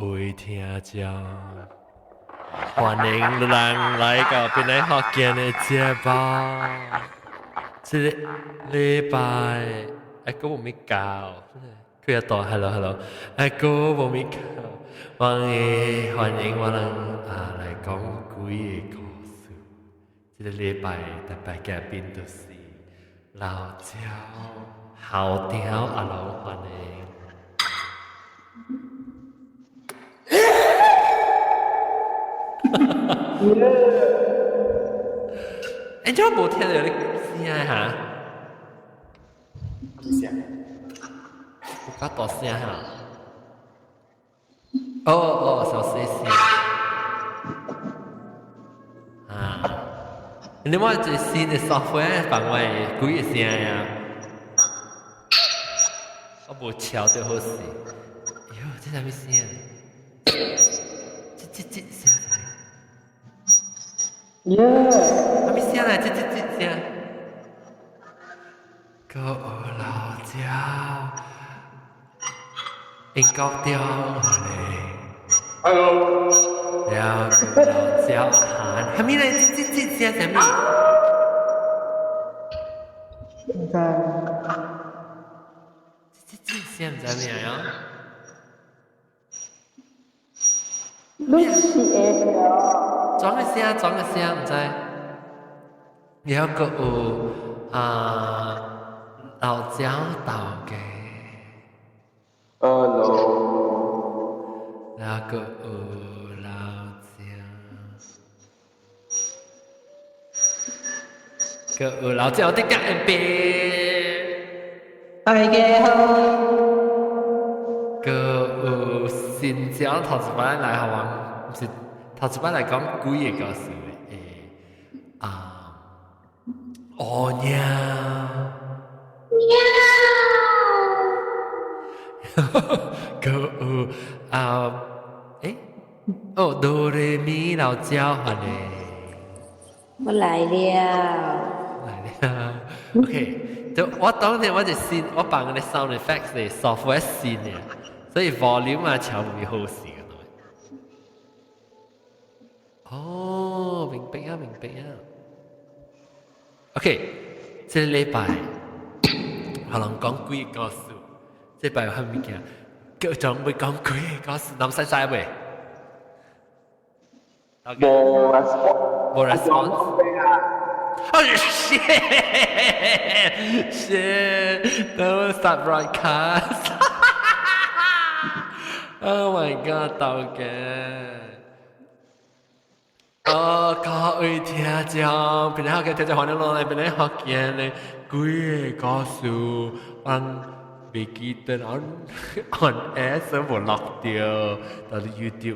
位聽眾，歡迎人來到邊個福建的節目。這個禮拜，個冇咩搞，佢又當 hello， 個冇咩搞，歡迎我人來講幾個故事。這個禮拜特別嘉賓就是老趙、好條阿龍歡迎。你怎麼冇聽到你聲嚇？聲，有較大聲嚇？哦，小聲聲。啊，你冇最新的 software 幫我幾個聲呀？我冇調到好勢。喲，這啥物聲？這聲。耶！还没下来，这下。个老椒，英國中嚟。Hello。了個老椒喊，還沒來，這下什麼？唔知。這下唔知咩呀？你是會裝個聲，唔知。然後個有老椒豆嘅，然後個有老椒，個有老椒的隔壁，大家好。個有新椒頭一擺來好玩，唔是頭一擺來講幾個故事。哦喵！個哆來咪老椒歡迎。我來了。OK， 就我當年我就新，我幫嗰啲 sound effects 嘅 software 新嘅，所以 volume 啊調唔會好時嘅。哦，明白啊。OK， 這禮拜可能講幾個故事，這禮拜有乜物件？各種會講幾個故事，諗曬未？冇 response。Oh shit！Don't start broadcast。Oh my god， 到嘅。各位聽眾，邊個嘅聽眾歡迎落嚟邊個福建嘅幾個故事，我未記得 on air 所以冇落掉，到啲 YouTube。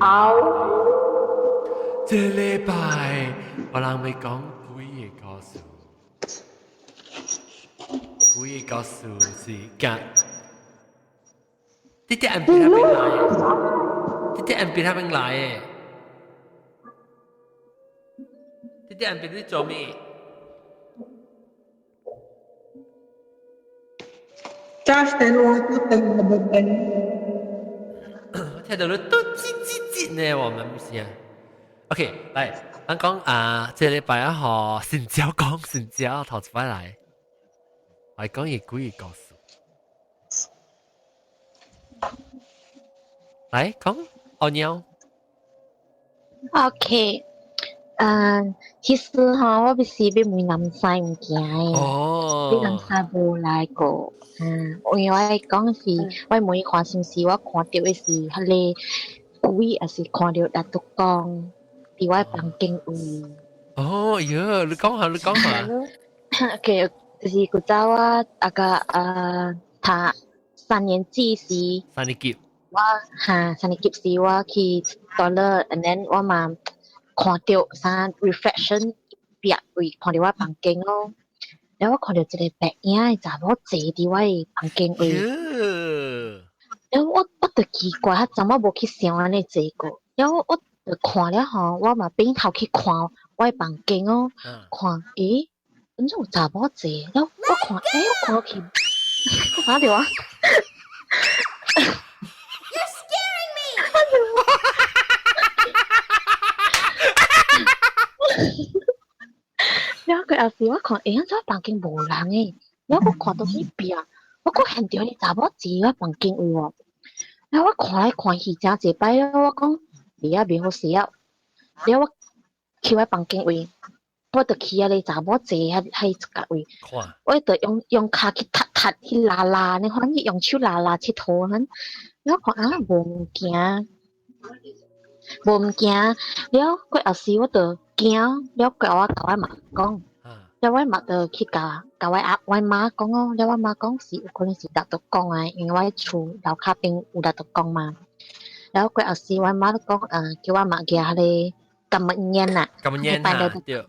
這禮拜我哋咪講幾個故事，幾個故事是講，啲 MP 喺邊來嘅？啲 MP 喺邊來嘅？啲人俾你做咩？揸聲我都等我們等。我聽到你都吱呢，我們唔是啊。OK， 嚟，我講這禮拜一號新椒講新椒頭一擺來，我講嘢幾個故事。嚟講，我鳥。OK。其實我不是要問南西物件嘅，你南西無來過。因為我講是，我每看是毋是我看到嘅是迄個鬼，還是看到大獨講佇我房間位。哦，喲，你講下。OK， 就是古早我大概讀3年級時，三年級，3年級時我去 toilet，and then 我嘛。看到啥 reflection 壁位，看到我房間咯，然後我看到一個白影嘅查某坐佇我嘅房間位，然後我就奇怪，他怎麼無去想安尼坐過？然後我就看了吼，我嘛轉頭去看我嘅房間哦，看怎有查某坐？然後我看，我看去，我看到啊。You're scaring me！佢有時我看，做房間無人誒，然後我看到呢邊，我見到你查某坐喺房間位喎，然後我看來看去真濟擺咯，我講你啊邊好勢啊，然後我去喺房間位，我就去啊你查某坐喺一個位，我就用腳去踢去拉，你可以用手拉佚佗咱，然後看啊無物件，然後過後時我就驚，然後過我甲我媽講。แล้วว่ามาคิดกับว่ามา講咯，แล้วว่ามา講是有可能是ดัตกอง啊，因為厝樓下邊有ดัตกอง嘛，แล้วก็เอาสิว่ามา講叫ว่ามา嘅係กำมันเย็นน่ะกำมันเย็นฮะเดี๋ยว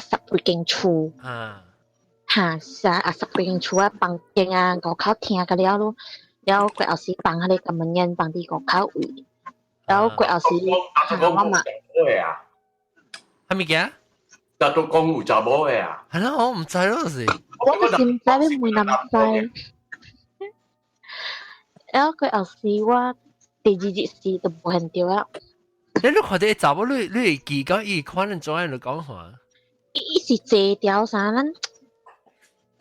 สับไปกิน厝สับไปกิน厝ปังเก่งก็เขา聽กันแล้วก็เอาสิปัง係กำมันเย็นปังที่ก็เขาอุ่ยแล้วก็เอาสิว่ามา係咪嘅？達到江湖雜魔嘅啊！係咯，我唔知咯是。我是唔知你會諗知，然後佢後時我第二日時就冇很掉啦。你都看到查某你記講伊可能做喺度講話。伊是坐掉啥咱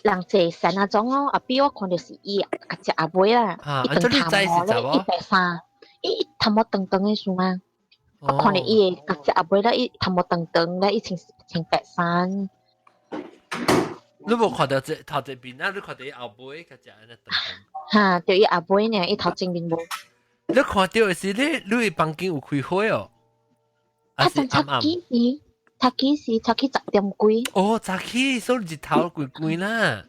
人坐神啊種咯，比我看到是伊個只阿妹啦，伊長頭毛咧，130，伊頭毛長長嘅數嘛。我看到伊個只阿妹咧，伊頭毛長長咧，伊130。你冇看到頭這邊啊？你看到伊後背個只安尼長長。就伊後背呢，伊頭前面冇。你看到嘅是你房間有開火哦？啊，真差幾時10點幾。哦，早起所以日頭貴啦。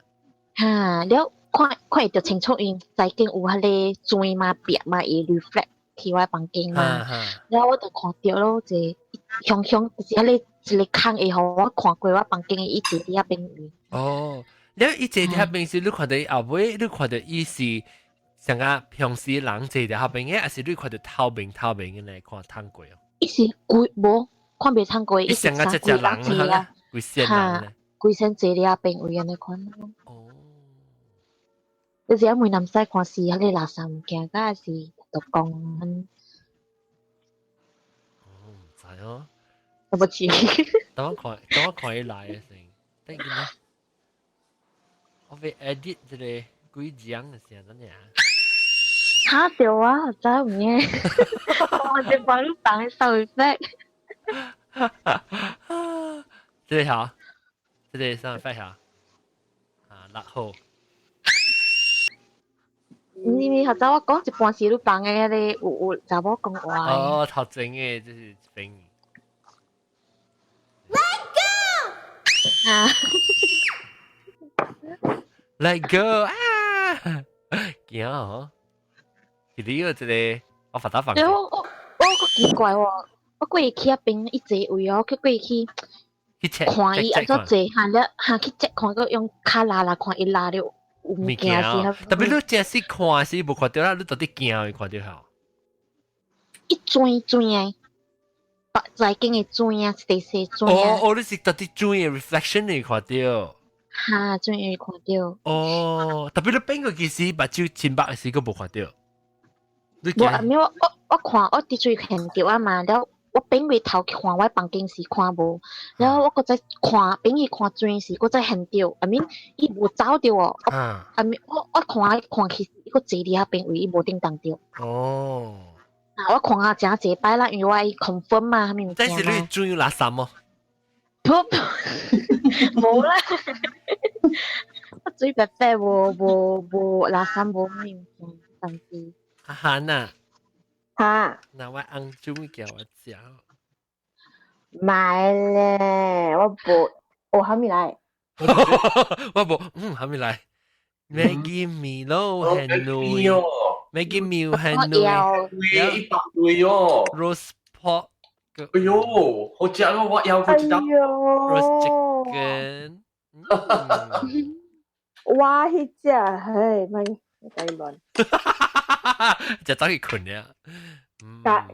แล้ว看到清楚因在間有迄個水嘛壁嘛會 reflect 去我房間嘛，然後我就看到咯，一香就是迄個一個空會互我看過我房間嘅伊坐佇遐邊。哦，你伊坐佇遐邊時，你看到伊後尾，你看到伊是像個平時人坐佇遐邊嘅，還是你看到透明嘅來看透過哦？伊是規無看袂透過，伊是像個只人啦，規線人咧，規身坐佇遐邊位安尼看咯。哦，你只每南西看是迄個垃圾物件，甲是就講。哦，唔知哦。對不起。等我看伊來嘅先，等陣咧，我會 edit 一個幾張嘅先，等下。嚇掉啊！真係唔嘅，我哋幫你放手勢。這個好，這個上快好，6號。你學者我講一半時你放嘅咧，有查某講話。哦，頭前嘅這是邊。Let go 啊！驚哦！佢呢個這個我發打房。我個奇怪喎，我過去迄邊一坐位哦，佢過去看伊安怎坐，去接看個用骹拉看伊拉了有物件是。特別你真係看是無看到啦，你到底驚看到下？一轉誒。在經嘅轉啊，細轉啊。哦，你是到底轉嘅 reflection 你看到？轉會看到。哦，特別你邊個其實目睭淺白嘅時，佢冇看到。我看我啲最看到啊嘛，แล้ว我邊位頭看我房間時看無，然後我個再看邊位看轉時，我再看到，阿面伊無走到哦。阿面我看去，伊個坐佇遐邊位，伊無叮當到。哦。我看下真濟擺啦，因為我 confirm 嘛，係咪唔知啊？但是你注意垃圾麼？冇啦，我最白白無垃圾無咩唔知，但是哈呐，那我按注意叫我食。買咧，我還沒來。我冇，還沒來。Maggie Milo 很女。Maggie Meal 係女100對哦 ，roast pork，哎呦，好正啊！我有佢知道 roast chicken，哇，迄只嘿，咪計亂，就走去困呀。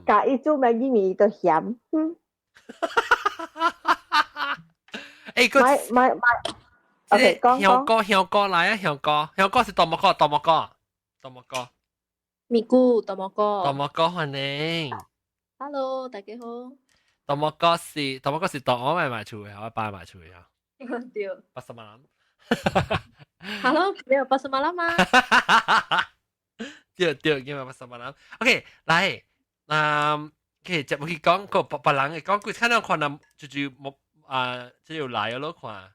加一組麥記米都鹹，誒，個咪，OK，講，香哥來啊，香哥是多麼個。咪咕，多麼哥，歡迎。Hello，大家好。多么嗰時當我買厝嘅，我爸買厝嘅啊，对80萬。 ，Hello，没有80malam 吗？對，因為80萬。OK，來，OK，就去講個別人嘅講，佢睇到可能就冇即係來咯，看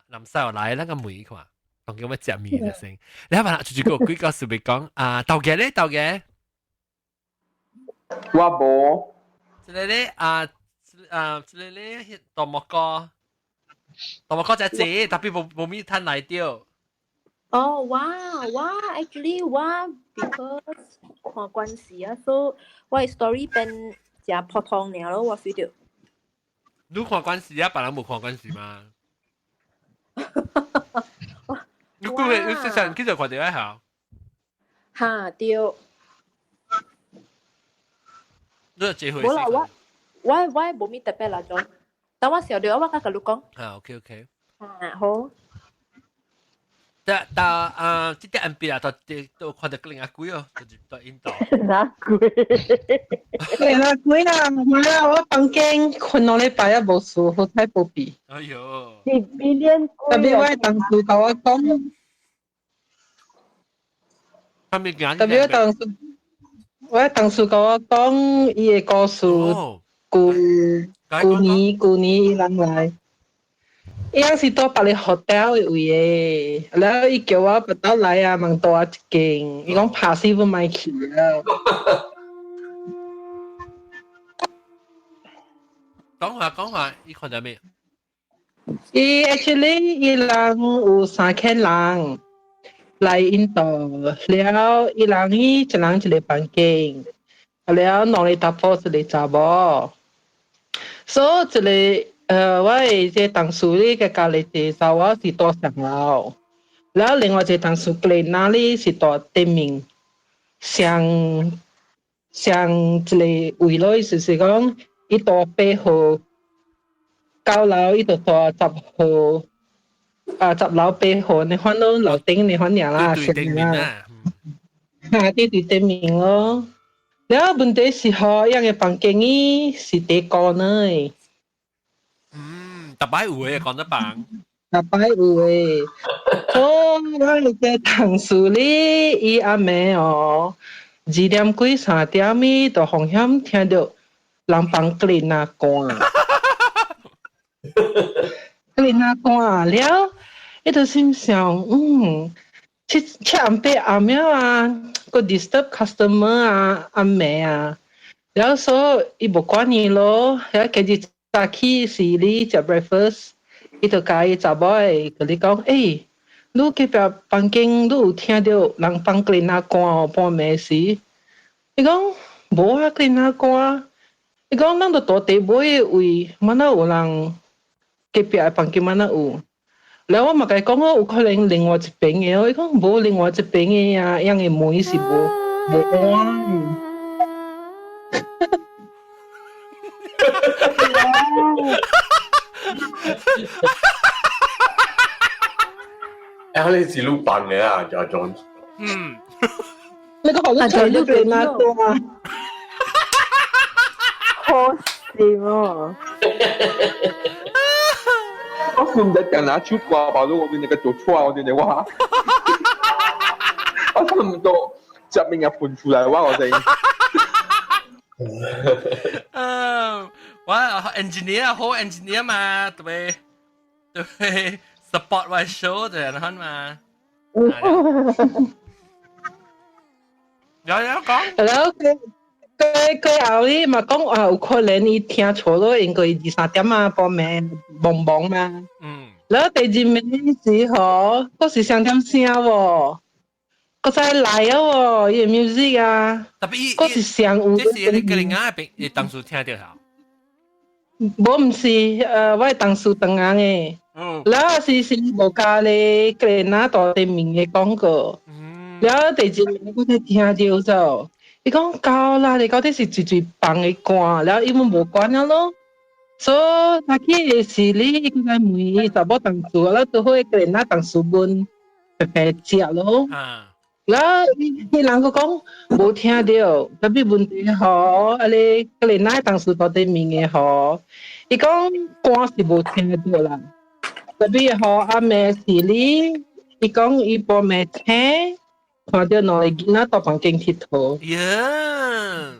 南西又來那個梅看，講叫乜食面嘅聲。你睇下就個幾個順便講豆嘅咧，豆嘅，我無，即係咧即係咧多麼個只隻，特別冇咩攤來掉。哦，哇，actually 哇 ，because 看關係啊，所以我 story 變真普通了咯，我 feel 到。你看關係啊，別人冇看關係嘛？你估佢你識上幾時看到一下？哈，對。你係幾回冇啦，我冇咩特別啦，咗。等我小掉，我甲你講。OK。好。但即啲人邊啊，都看到另外鬼哦，就印度。哪鬼？係啦，鬼啦，唔係啦，我房間困到禮拜一無事，好彩無比。哎呦，你練特別我同事甲我講，他們講特別我同事甲我講，伊嘅故事，舊年伊人來。伊樣是到別個 hotel 嘅位嘅，然後伊叫我不到來啊，問多我一間，伊講拍死唔買去啊。講下，伊看到咩？伊 actually 伊人有3個人來印度，了伊人伊一人一個房間，了兩個查甫一個查某，所以一個。我嘅即同事呢嘅隔離地就我是多上樓，然後另外一個同事隔離那裡是多對面，上一個位咯，意思是講伊多8號9樓，伊就多10號10樓8號，你看到樓頂你看樣啦，對對面啊，對面咯。然後問題是嗬，樣嘅房間呢是地高呢。特擺有嘅講得棒，特擺有嘅，所以我嘅同事呢，伊阿妹哦，2點幾3點咪就風險聽到人房格林那關，格林那關了，伊就心想，七暗八暗了啊，個 disturb customer 啊，阿妹啊，然後所以伊無管你咯，然後今日。早起是你食 breakfast， 伊就甲伊查某誒甲你講，你隔壁房間你有聽到人房格林那關哦，半暝時。伊講無啊，格林那關。伊講咱都大地尾誒位，乜哪有人隔壁誒房間乜哪有？然後我嘛甲伊講，我有可能另外一邊嘅哦。伊講無另外一邊嘅啊，樣嘅門是無關。你是錄棒嘅啊，阿 John。你個學咗最最哪個啊？好笑哦！我順得講拿手掛把路，我對你個做錯，我對你話，我差唔多入面又盤出來話我哋。我 engineer 好 engineer 嘛，對 support 我 show 的人嘛。有講。然後佢後呢嘛講啊，有可能伊聽錯咯，應該2、3點啊，半暝懵懵嘛。然後第二暝時候，嗰時2點聲喎，嗰再來啊喎，伊 music 啊，嗰時上有。這是你個人啊，你當初聽到下。無唔是，我係同事同人嘅。然後是無加咧，個人那大對面嘅廣告。然後第二暝我才聽到咗。伊講夠啦，你到底是最棒嘅歌，然後因為無關了咯，所以那去是你一個在問查某同事，然後都好一個人那同事問白白食咯。然後伊人個講無聽到，特別問題好，啊你個你哪當時到底面嘅好？伊講歌是無聽到啦，特別好阿妹是你，伊講伊播妹聽，看到兩個囡仔到房間佚佗，呀，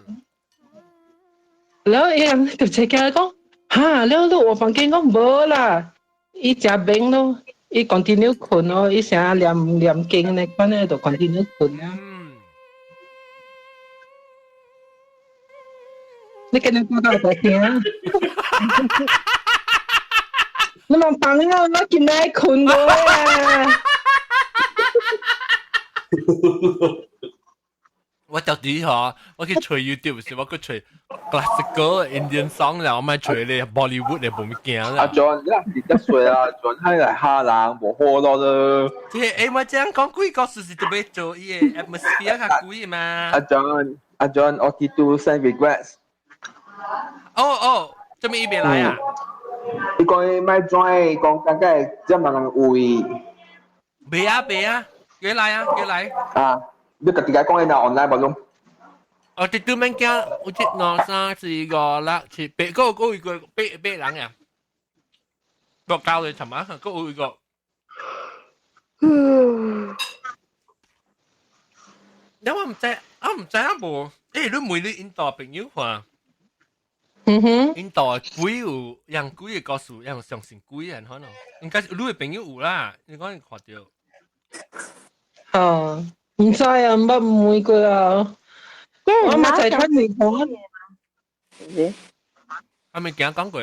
然後伊人就直接講，哈，了你我房間講無啦，伊食病咯。伊 continue 困咯，伊成日念經咧，款咧就 continue 困啊。你今日講到大聽啊？你問朋友，我今日困咗啊！我到底嚇，我去吹 YouTube 時，我去吹 classical Indian song 啦，我咪吹你 Bollywood 你冇乜驚啦。阿 John，你幾多歲啊？John 係嚟蝦人，冇好多咯。即係我這樣講幾個事是特別做伊個 atmosphere 較貴嘛。阿 John，我記住 send regrets。哦，做咩伊邊來啊？你講你買 join，講大概這麼人會。未啊，幾來啊？啊，你自己講你嗱 online 冇用。我哋都免驚，我接兩三四五六七八，嗰一個八人呀。我教你尋晚嗰一個。因為我唔知啊無，你每日印度朋友話，印度鬼有人鬼嘅告訴，人相信鬼人可能，應該你嘅朋友有啦，你講你看到。啊，唔知啊，唔會過啊。我咪就係睇你講。係咪驚講過？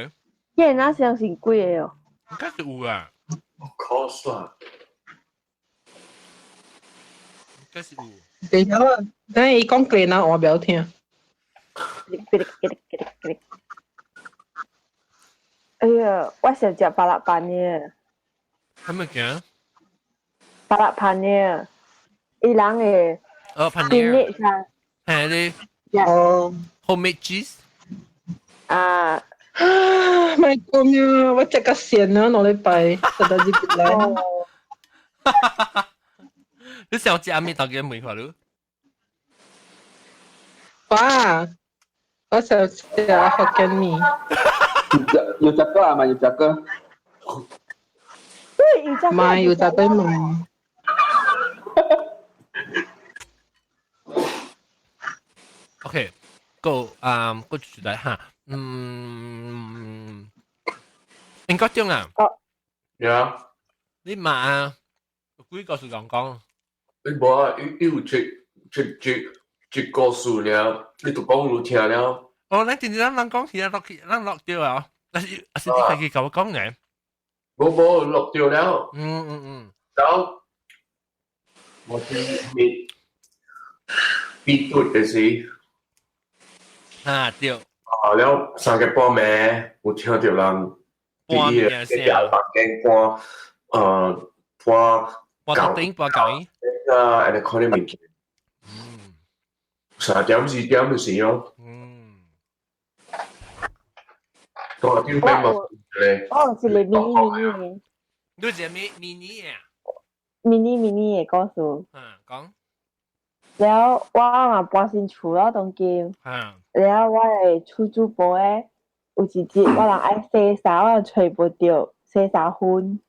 人哪相信鬼嘅哦？應該是有啊。Of course 啦。應該是有。對咗啊，等伊講過啦，我唔要聽。哎呀，我想食巴拉班嘅。係咪驚？巴拉班嘅，伊人嘅。paneer。上。係你。哦。homemade cheese。啊。咪講啊！我食個線啊，兩禮拜，實在是唔嚟。你想食咩？大家問下你。爸，我想食福建麵。有隻歌係咪？有隻歌。唔係，有隻歌冇。OK，個個主題嚇，應該點啊？呀，你問啊，幾個是講？你無啊？伊有一個數呢，你都講有聽了。哦，你點解咱講起咱落掉啊？但是你可以跟我講嘅。冇落掉了。然後我係必讀嘅事。啊，對。了三個半暝，有聽到人第一個房間搬到頂搬舊。and economy。3點4點就是咯。我點解冇咧？我是嚟 mini 嘅。你係mini 啊？mini 嘅歌數。講。แล้ว我嘛搬新厝咯，當今。แล้ว我係出租部誒，有一日我人愛洗衫，我人找不到洗衫粉。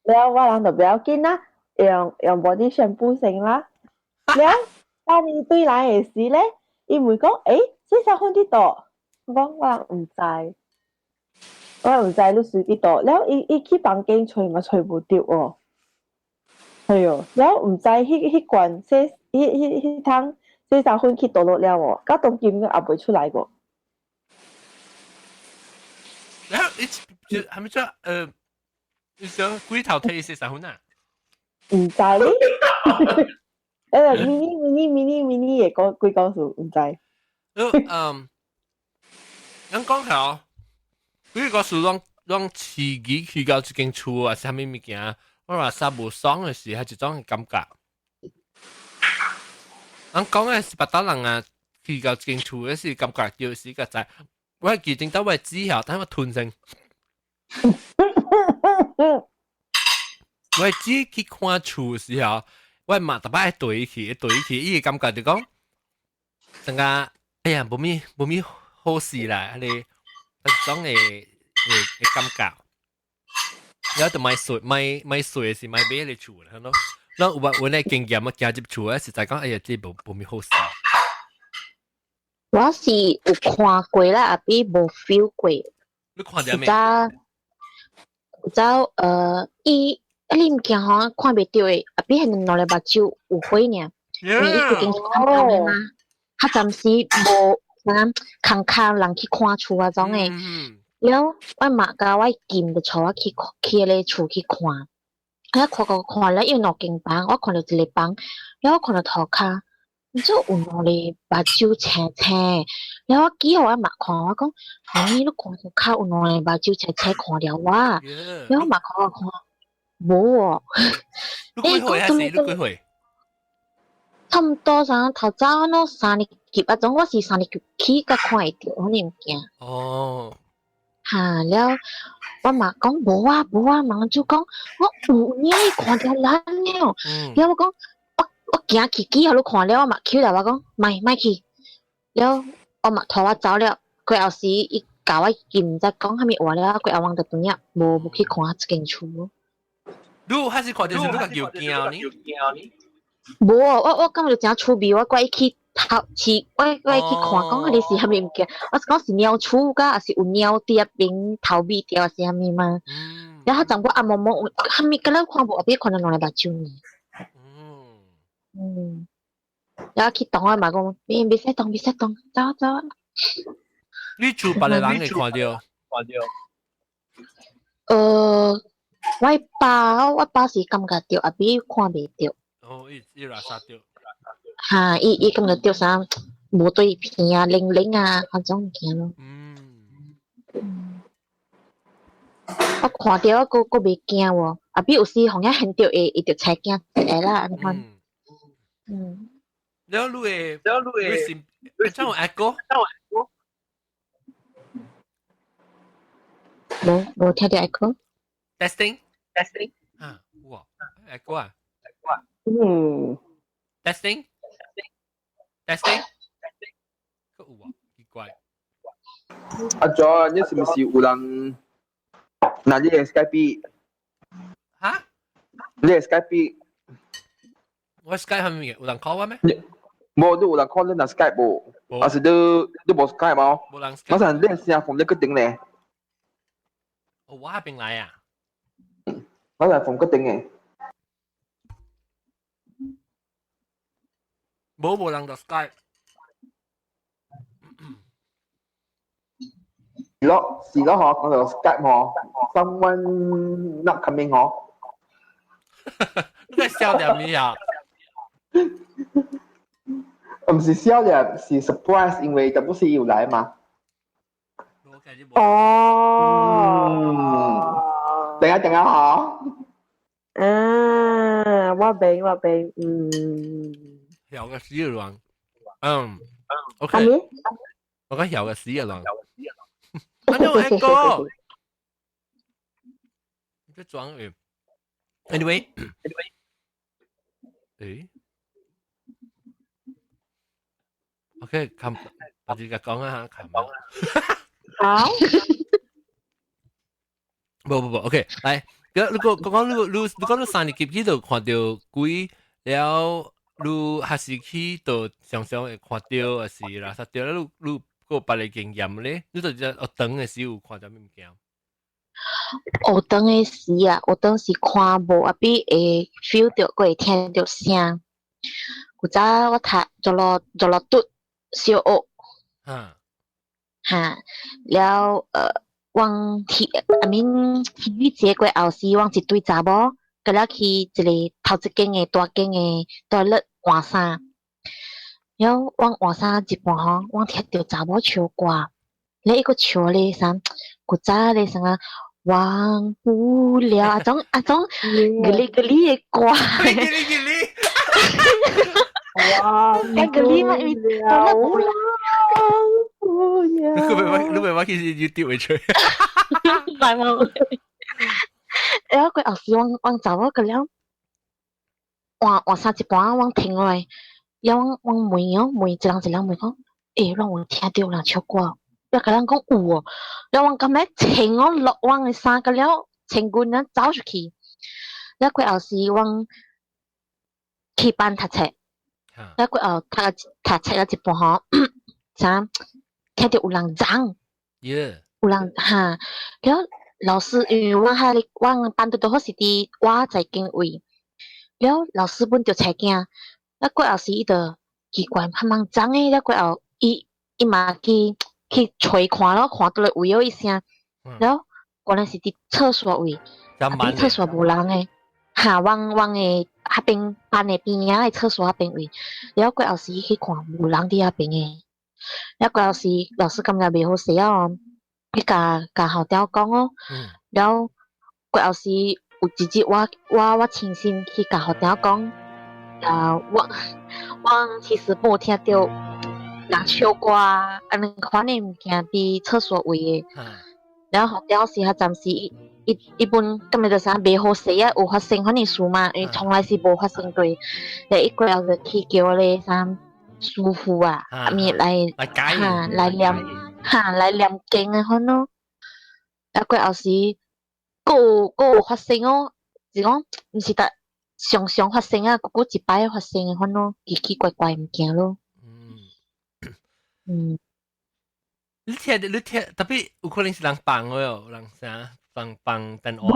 แล้ว我人就不要緊啦，用 body shampoo 先啦。แล้ว當伊對來嘅時咧，伊問講：洗衫粉佇倒？我講我人唔知，你水佇倒。แล้ว伊去房間找嘛找不到哦。係哦，然後唔知迄罐迄湯洗衫粉去倒落了喎，到當今也袂出來過。然後係咪做你想幾頭睇洗衫粉啊？唔知呢？mini 嘅幾個數唔知。咱講下，幾個數讓刺激去到一間厝啊，是啥物物件？我話曬無爽嘅時係一種感覺。我講嘅是巴達人啊，去到一間厝嘅時感覺就是個在，我係記定到我知曉，但係我吞聲。我知去看厝嘅時候，我嘛特別對起，伊個感覺就講，成個哎呀，冇咩好事啦，你種嘅感覺，然後就買水是買俾你厝啦，係咯。然後我呢經驗啊，行入厝啊，實在講，哎呀，這冇咩好事。我是有看過啦，阿比冇 feel 過。你看到咩？伊你唔見吼看袂到誒，阿比係攞嚟目睭有火呢，因為伊最近看到嘅嘛，佢暫時無啥空空人去看厝啊種誒。然後我媽甲我見就帶我去咧厝去看，我看咧有兩間房，我看到一個房，然後我看到頭殼。唔知有兩個目睭青青，然後我記我阿媽看我講，你看到靠有兩個目睭青青看了我，然後我媽看我看，冇喎。你幾歲還是你幾歲？差唔多啥頭早咯3年級啊，種我是3年級起甲看會到，我你唔驚。哦。嚇，然後我媽講冇啊，媽就講我有呢看到爛了，然後我講。我行去幾下都看了，我嘛叫我講，咪去。了，我嘛拖我走了。過後時伊教我見再講，蝦米話了，過後往到對面，無去看一間厝。你還是看到是你個叫驚呢？無，我根本就真趣味，我過去頭市，我去看講你是蝦米物件？我講是鳥厝噶，還是有鳥佇邊頭尾條，還是蝦米嘛？然後陣過阿毛毛，蝦米個咧看無，後邊看到兩個目睭呢。然後去動我嘛講，別使動，走。你厝別個人會看到？我爸是感覺到，阿比看袂到。哦，伊拉殺到。嚇，伊感覺到啥無對片啊、零啊，嗰種物件咯。我看到我個袂驚喎，阿比有時好像很到會就才驚一個啦，安尼。แล้วรู้เจ้าแอคโก้冇聽到 echo testing อ่ะว้า echo อ่ะtesting ก็อู้ว่ะ奇怪阿 John 你是唔是有人嗱你嘅 Skype 哈你嘅 Skype我 Skype 係咪有人 call 我咩？冇，你有人 call 你拿 Skype 冇？還是你冇 Skype 冇？冇人 Skype。我想你聲from 你個頂咧。我喺邊嚟啊？我係 from 個頂嘅。冇人就 Skype。是咯，嗬，講到 Skype 嗬 ，someone not coming 嗬。你在笑點咩啊？唔是笑嘅，是 surprise，因為這不是有來嘛。哦。等下嗬。我明。有個死人。OK。我講有個死人。我有一個。你在裝誒 ？Anyway。誒。OK，我自己講一下琴晚。好。不，OK，嚟，你講你3年級去度看到鬼，然後你還是去度常常會看到，還是垃圾掉，你個別個經驗咧，你就學堂嘅時候看到咩物件？學堂嘅時啊，學堂是看無，阿比會 feel 到，會聽到聲。古早我讀做落讀小學，了往體育節過後時，往一堆查某，佮了去一個頭一間嘅大間嘅toilet換衫，了往換衫一半吼，往聽到查某唱歌，了一個唱咧啥，古早咧啥啊，忘不了啊種嗰啲嘅歌。哇！嗰啲咪toilet冇啦。你咪話其實 YouTube 會吹，唔係冇。然後佢後時往查某個了，换三一半，我停落来，了我问哦，问一人问讲，让我听到有人唱歌，了个人讲有哦，了我咁样停我落我的衫个了，停棍呢走出去，了过后是我去班读册，了过后读册了一半吼，啥听到有人嚷，有人哈，了老师因为我班都好是伫我在经位。了老師本就才驚，了過後是伊就奇怪，他們爭誒，了過後伊嘛去吹看咯，看到了有一聲，了原來是伫廁所位，伫廁所無人誒，哈，往誒那邊班誒邊仔誒廁所那邊位，了過後是伊去看無人伫那邊誒，了過後是老師感覺袂好勢啊，伊甲校長講哦，了過後是。有一日我親身去甲學長講，我其實冇聽到人唱歌啊，安尼款嘅物件佇廁所位嘅，然後學長是較暫時一般根本就啥袂好勢啊，有發生款嘅事嘛，因為從來是無發生過，然後伊過後就去叫咧啥師傅啊，阿面來念經嘅款咯，然後過後是。個有發生哦，是講毋是得常發生啊，個一擺發生嘅款咯，奇奇怪怪物件咯。你聽，特別有可能是人放嘅哦，人啥放等我。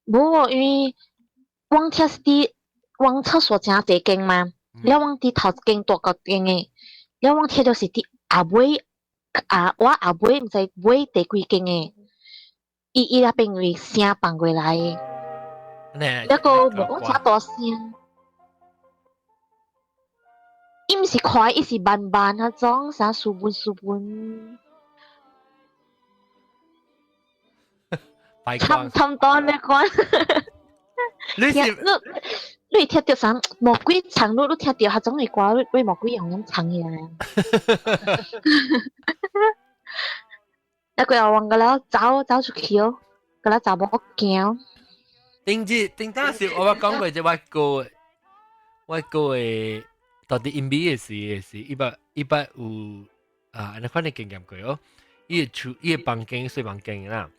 無，因為我聽是啲往廁所正地間嘛，了往啲頭間大個間嘅，了往聽到是啲我後尾毋知尾第幾間嘅。伊那邊位聲放過來，一個無講啥大聲，伊毋是快，伊是慢慢那種啥書本，差唔多那款。你聽到啥魔鬼唱你聽到迄種嘅歌，你魔鬼用咁唱起來。一個又往個了走出去哦，個了走冇驚。頂當時我講過就我個誒，到底 NBA 嘅事，一百有你可能經驗過哦。伊個房間睡房間啦，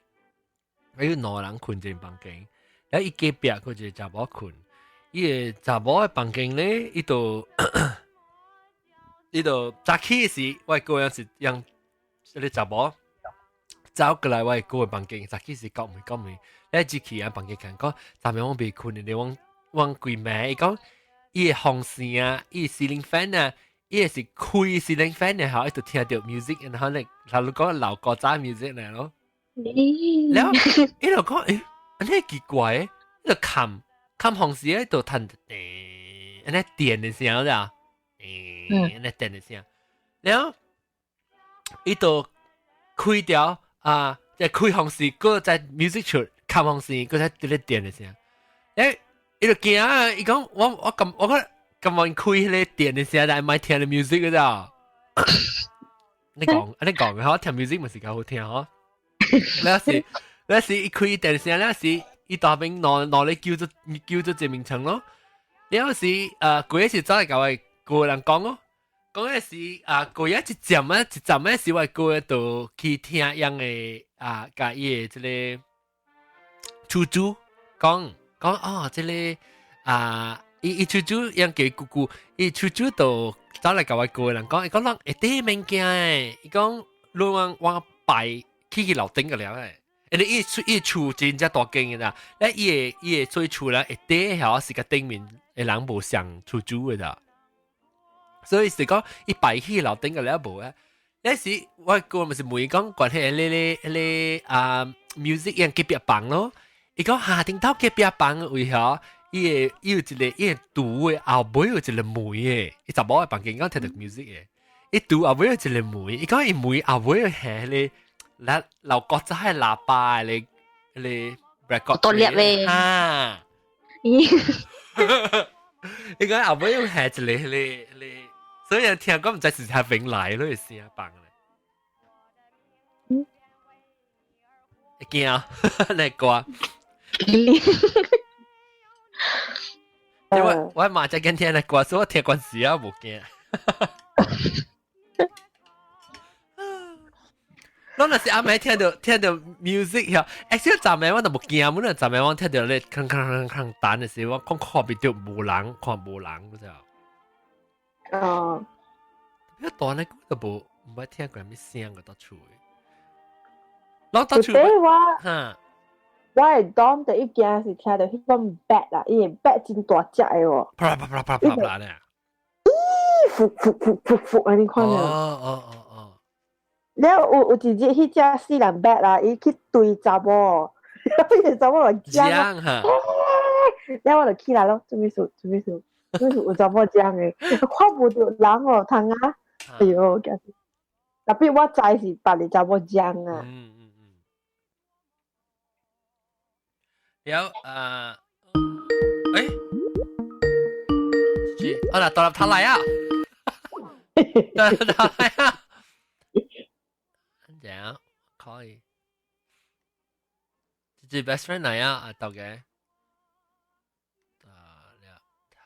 有兩個人困喺房間，然後伊隔壁佢就查某困，伊個查某嘅房間咧，伊就早起時，我個人是讓嗰啲查某。走過來我係個房間，早起時講唔，咧之前啊房間講，昨暝我未困，你往鬼咩？伊講伊個風扇啊，伊個 ceiling fan 啊，伊個是開 ceiling fan 嘅後，伊就聽到 music，然後咧，頭路講老歌仔 music 嚟咯。然後伊就講安尼奇怪誒，伊就冚風扇咧，就彈安尼電嘅聲咋？安尼電嘅聲，然後伊就開掉。即係開風扇，嗰在 music 出開風扇，嗰在啲電嘅聲。伊就驚啊！伊講我覺咁晚開迄個電嘅聲，但係唔係聽嘅 music 嘅咋？你講嘅嗬，聽 music 咪是較好聽嗬。那時伊開電聲，那時伊大邊攞你叫咗謝明成咯。那時嗰一時走嚟教我個人講咯。講嘅是個一站咧是我個度去聽樣嘅甲伊嘅即個出租講哦，即個伊出租樣嘅姑姑，伊出租度走嚟甲我個人講，伊講人會啲物件誒，伊講你我擺去樓頂個了誒，伊厝真正大間嘅啦，咧伊嘅所以厝咧會啲係是個頂面嘅人無上出租嘅啦。所以是講伊擺起樓頂個了無啊！那時我個咪是問伊講關係你music 樣隔壁房咯，伊講下頂頭隔壁房為何伊有一個伊圖嘅後尾有一個梅嘅，伊查某嘅房間講聽到 music 嘅，伊圖後尾有一個梅，伊講伊梅後尾係你老國仔嘅喇叭你 record 多叻咧啊！伊講後尾有係一個所以聽講唔知是係永來咯，係聲棒咧。驚啊！你歌，我媽只驚聽你歌，所以我聽關事啊，冇驚。我那是阿妹聽到 music 呀，actually 昨晚我都冇驚，我那昨晚我聽到咧鏗彈嘅時候，我看邊條無人，看無人嗰隻。哦，一段咧都冇聽過咩聲嘅得出。攞得出。嚇！我係當第一件是聽到迄種 bat 啦，因為 bat 真大隻嘅喎。啪啪啪啪啪啪咧。噗，安尼看到。哦。然後有一日迄隻死人 bat 啦，伊去追查某，然後伊個查某就驚嚇。然後我就起來咯，做咩事？有查某驚嘅，看唔到人哦，通啊！哎呦，驚死！特別我知是別個查某驚啊。有我嗱獨立塔嚟啊！獨立塔嚟啊！咁可以，自己 best friend 嚟啊！阿豆嘅，獨立塔，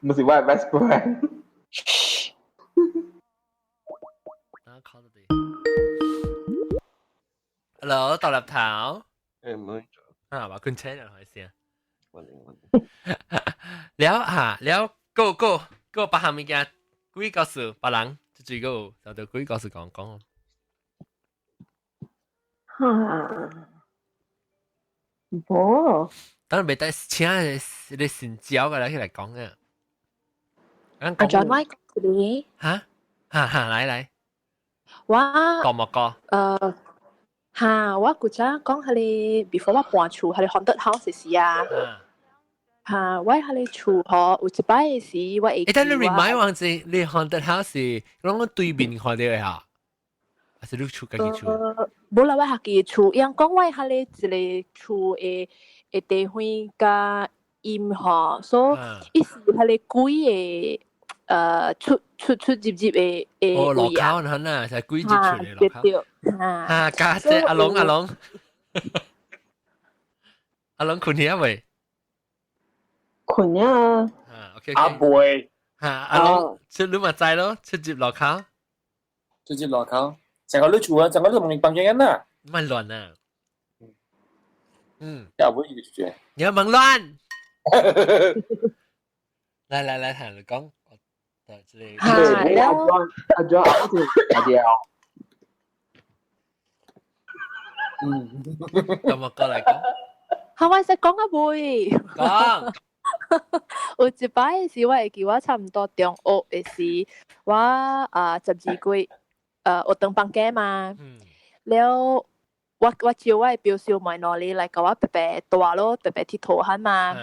唔是我係 best friend。等我 call 到你。Hello， 獨立塔。唔會。啊，話คุณเช่นอะไรเสียแล้วแล้วก็把下面嘅鬼告訴別人，就最個就對鬼告訴講。冇。當然未得請你先教嘅啦，起嚟講嘅。阿 John 威你嚇，嚟，我講乜歌？我古早講下你 before 我搬厝，下你 haunted house 時啊，我下你厝嗬，有一擺嘅時我會。但你 remind 我先，你 haunted house，我對面看到嘅嚇，還是你厝自己厝？冇啦，我下己厝，因講我下你一個厝嘅地方加陰嗬，所以一時下你鬼嘅出入嘅哦，落口很啊，就係鬼接出嚟落口。家姐阿龍，阿龍困嘢未？困啊！OK， 阿妹，阿龍出你咪制咯，出接落口，成個女厝啊，成個都唔幫人啊，唔係亂啊，阿妹呢個住，有冇亂？嚟，行嚟講。阿 John 好似阿條。咁我過嚟講。係咪識講一杯？講。有一擺嘅時，我會記我差唔多中學嘅時，我12歲，我當房間嘛。แล้ว我招我嘅表兄妹攞嚟甲我白白大咯，白白剃頭髮嘛。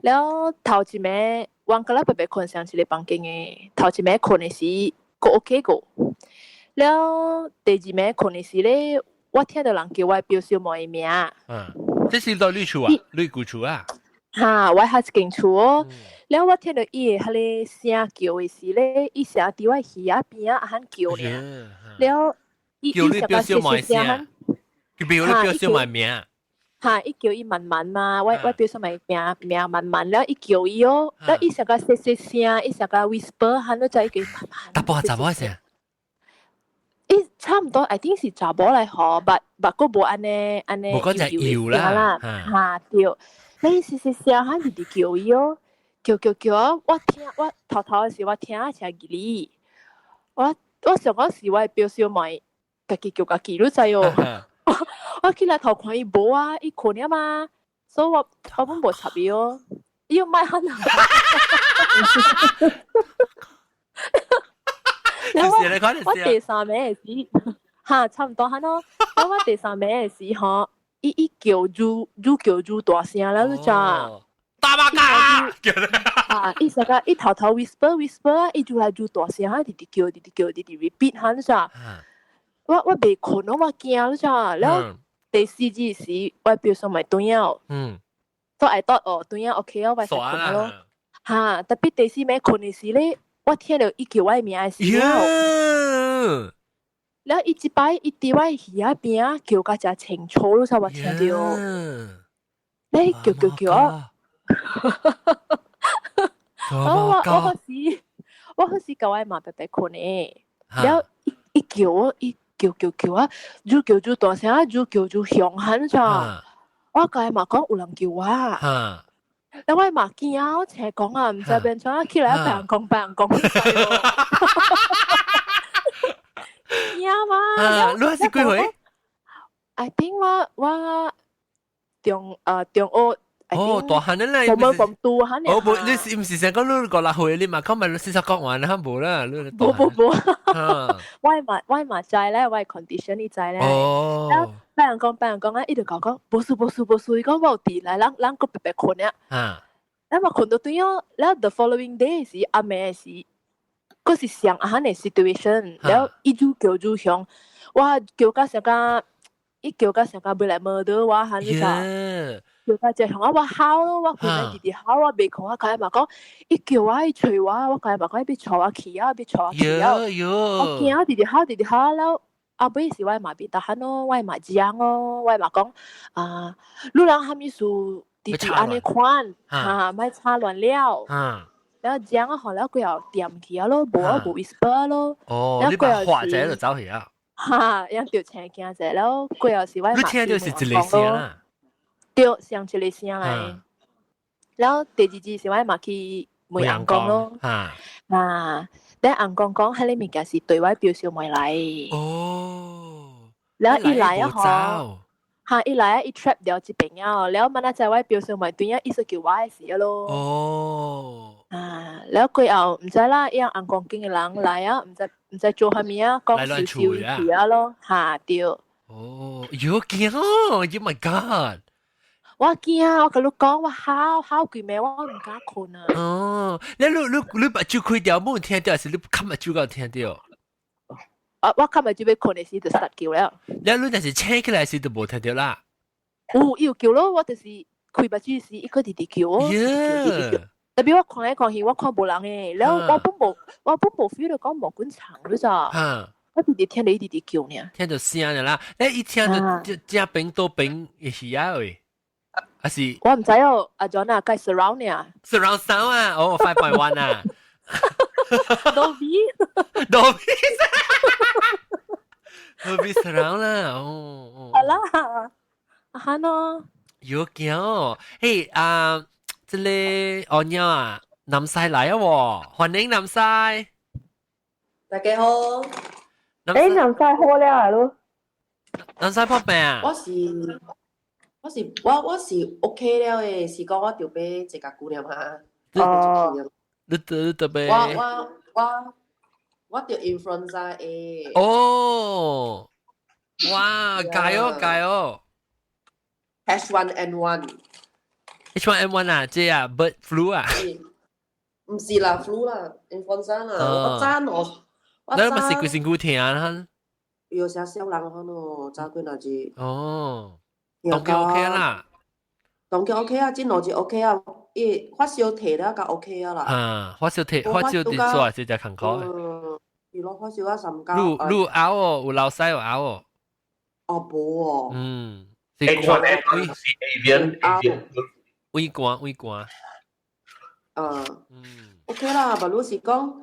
แล้ว頭一暝。我嗰日白白困上一個房間嘅，頭一暝困嘅時個 OK 個，แล้ว第二暝困嘅時咧，我聽到人叫我表小妹嘅名。這是到你厝啊？你姑厝啊？我喺一間厝哦，แล้ว我聽到伊個迄個聲叫嘅時咧，伊成佇我耳仔邊啊喊叫呢，แล้ว伊叫你表小妹聲，叫你表小妹名。伊叫伊慢慢嘛，我表叔咪名慢慢，แล้ว伊叫伊哦，แล้ว伊成個細細聲，伊成個 whisper，喊到就一句慢慢。答波係查某聲。伊差唔多，I think 是查某嚟學，但個無安尼。無講就搖啦，對。你細細聲喊直直叫伊哦，叫，我頭嘅時我聽一聲佢，我上嗰時我表叔咪家己叫家己都知哦。我起來頭看伊無啊，伊困啊嘛，所以我本無插伊哦，伊要買喊啊。我第三暝嘅時，差唔多喊咯。我第三暝嘅時吼，伊叫住大聲啦，你知？大馬家。伊成個伊頭 whisper，伊就來住大聲，直直叫，repeat 喊你知？我未困，我驚你知？แล้ว第四日時，我表叔咪斷咗，所以我哦斷咗 OK 咯，我就困咯。特別第四暝困嘅時咧，我聽到伊叫我名嘅時候，แล้ว伊一擺伊佇我耳仔邊啊叫甲只清楚，你知我聽到，你叫啊！我嗰時舊位嘛白白困嘅，然後一叫啊，就大聲啊，就響喊咋，我舊位嘛講有人叫我，但我嘛驚啊，我成日講啊，唔知變咗啊，起來白人講，驚嘛？你係幾歲 ？I think 我中學。大漢人啦，我們from 2漢人。不，你唔是成個你個啦會，你嘛講咪四十講完啦，冇啦，你不，我嘛知咧，我 condition 呢知咧。然後別人講啊，伊就講，無事，伊講冇啲啦，人個白白困啊。然後困到對哦，然後 the following day 是阿妹是，嗰是上阿漢嘅 situation，然後伊就響，哇叫甲成個，伊叫甲成個未來 murder 我漢你知。叫佢只向我喊咯，我佢喺弟喊我未講，我佢嘛講，伊叫我去捶我，我佢嘛講要坐我起啊，要坐我起啊，我驚弟喊咯，後尾時我嘛變得喊咯，我嘛講咯，我嘛講啊，你人喊伊數弟弟安尼款，咪差亂了，然後講啊，後來佢又掂起啊咯，無 whisper 咯，你把話者就走去啊，然後條青驚者咯，佢又是我嘛，你聽到是一個聲啦。對，上一個聲嚟，然後第二次是我嘛去問人講咯，但人講喺呢物件是對我表示未來，然後一來啊嗬，一來啊一 trap 掉一邊啊，然後問下在我表示未對啊，意思叫我嘅事咯，然後佢又唔知啦，因為人講經嘅人來啊，唔知做下面啊，講少少事啊咯，對。有驚哦 ，Oh my God！我驚啊！我跟你講，我好攰咩？我唔敢困啊！你把酒開掉，冇聽到，還是你冚把酒個聽到？我冚把酒要困嘅時就實叫了。你但是請起來時就冇聽到啦。要叫咯，我就是開把酒時一個弟弟叫哦。特別我看來看去，我看冇人嘅，然後我本冇 feel 到講冇管長咗咋。我弟弟聽到弟弟叫呢。聽到聲嘅啦，你一聽就正邊到邊係啊喂。還是我唔知哦，阿 John 啊，計 surround 呢 ？surround sound 啊，哦 5.1 啊。Dolby surround 啦，哦。係啦，嚇咯。有驚哦，嘿這裡我鳥啊，南西來啊喎，歡迎南西。大家好。南西好了啊咯。南西撲病啊？我是 OK 了誒，是講我條俾一個姑娘嘛。你特別。我條 influenza 誒。哦，哇，加油！H1N1 啊，這啊 bird flu 啊？唔是啦 ，flu 啦 ，influenza 啦。我爭我。你咪是幾辛苦聽啊？有些小人可能爭幾那字。哦。當佢 OK 啦，當佢 OK 啊，真攞就 OK 啊，發燒退了就 OK 啊啦。發燒點做啊？即係坎坷。如果發燒啊甚加。你咬哦，有老細有咬哦。冇哦。H1N1 是 avian。微寒。OK 啦，不如是講，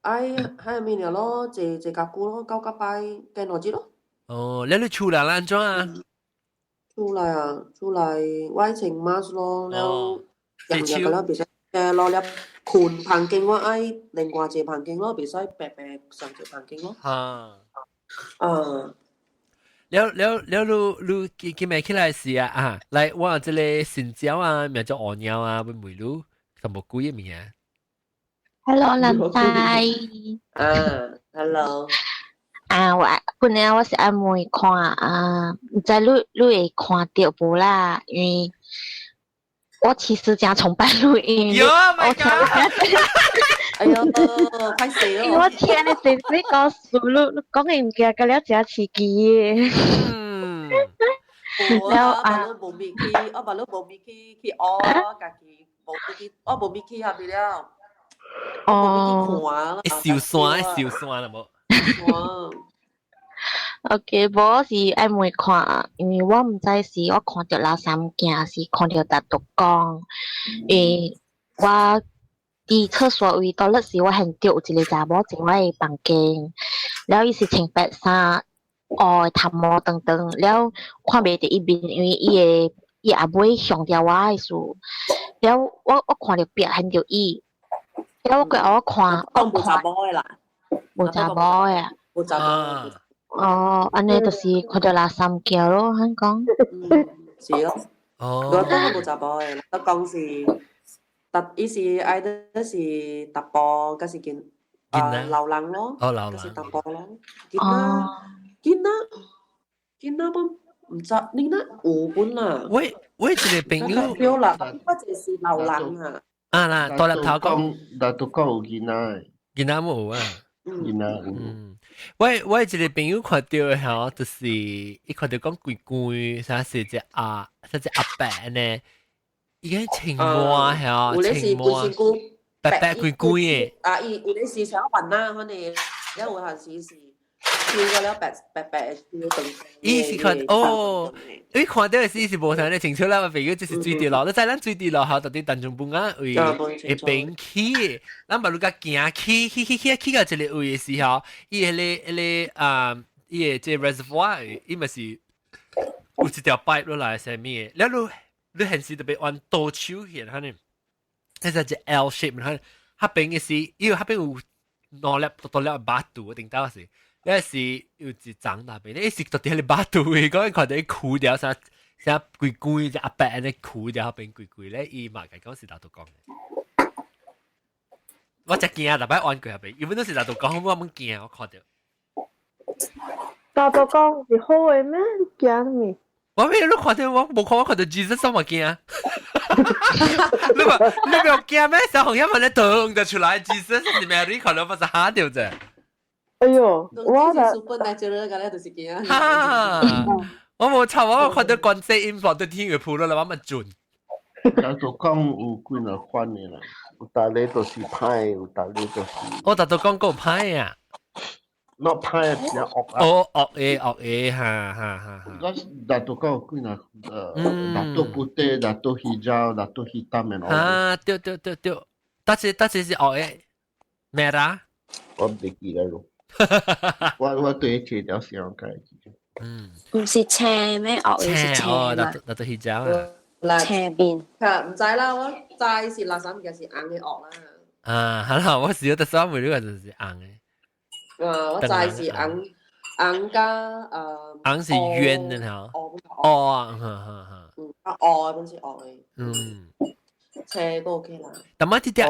喺面了咯，這個股咯，交個拜嘅攞住咯。哦，你出嚟安裝啊？出嚟我請 mask 咯，然後人日噶啦，別使攞粒盤棚徑我愛另外隻棚徑咯，別使白上隻棚徑咯。你見咩起來事啊？嚟我這裡新椒啊，咪做鵝鳥啊，會唔會嚕？咁冇估一面啊 ？Hello， 南西。Hello。我本來我是阿妹看唔知你會看到無啦？因為我其實真崇拜你，因為我聽哎呦，快死咯！因為我聽你成日講數，你講嘅唔記得了，真刺激嘅。然後我把你冇咪去我家己冇去，我冇咪去下邊了。哦。笑酸啦冇。OK， 我是愛妹看，因為我唔知是我看到老三件，是看到大獨講。我伫厕所位倒落時，我很丟有一個查某進我嘅房間，然後伊是穿白衫，頭毛長長，然後看袂到伊面，因為伊阿妹上條我嘅事，然後我看到壁很丟伊，然後我看，冇查某嘅啦，冇查某嘅啊。冇查某。安尼就是看到垃圾叫咯，香港。是咯。我都冇查某嘅，得講是。伊是愛的是突破，嗰是見流浪咯，嗰是突破咯。見啦本唔知，你那有本啦。喂，一個朋友。表啦，嗰就是流浪啊。啊啦，大粒頭講，大都講有囡仔，囡仔冇啊。囡仔。我一個朋友看到嘅嚇，就是伊看到講貴，啥是只阿伯呢？伊個青蛙嚇，青蛙白白貴嘅。啊，伊你是想問啦，可能因為有陣時是跳過了白伊是看伊看到嘅時是無啥咧清楚啦，朋友就是水地路，你知咱水地路後到底當中半啊位會平起嘅，咱把路甲行起到一個位嘅時候，伊伊個即 reservoir， 伊咪是有一條 pipe 落來係咩？然後你很是特別按倒手顯嚇呢，即係只 L shape 嚇，下邊嘅是，因為下邊有攞粒到粒把度定到是，呢是有一長大邊，呢是到底係把度嘅，嗰看到伊枯掉啥貴只阿伯安尼枯掉下邊貴咧，伊嘛係講是大度講嘅，我只驚特別按佢下邊，原本都是大度講，我冇驚，我看到。大度講是好嘅咩？驚咩？我咩都看到，我冇看到 Jesus 咁嘛驚。你唔要驚咩？小紅一問你動就出來 Jesus 是咩？你看到不是嚇掉啫？哎呦，我就 supernatural 嘅咧，就是驚。我冇錯，我看到觀世音放到天嘅鋪啦，我咪轉。大都講有幾多款嘅啦，有大咧都是歹，有大咧都是。我大都講夠歹啊！not 派比較惡啊！惡嘅，哈。Dato kau aku nak Dato putih, Dato hijau, Dato hitam and all. 啊，對，但是是惡嘅，merah。我唔記得咯。我對這條想解。唔是青咩？惡嘅是青嘛？Dato hijau 啊。青邊。唔知啦，我知是垃圾嘅是硬嘅惡啦。啊，係啦，我試咗第三回呢個就是硬嘅。我知是硬加硬是圓的嚇，本是惡嘅，斜都 OK 啦。但係啲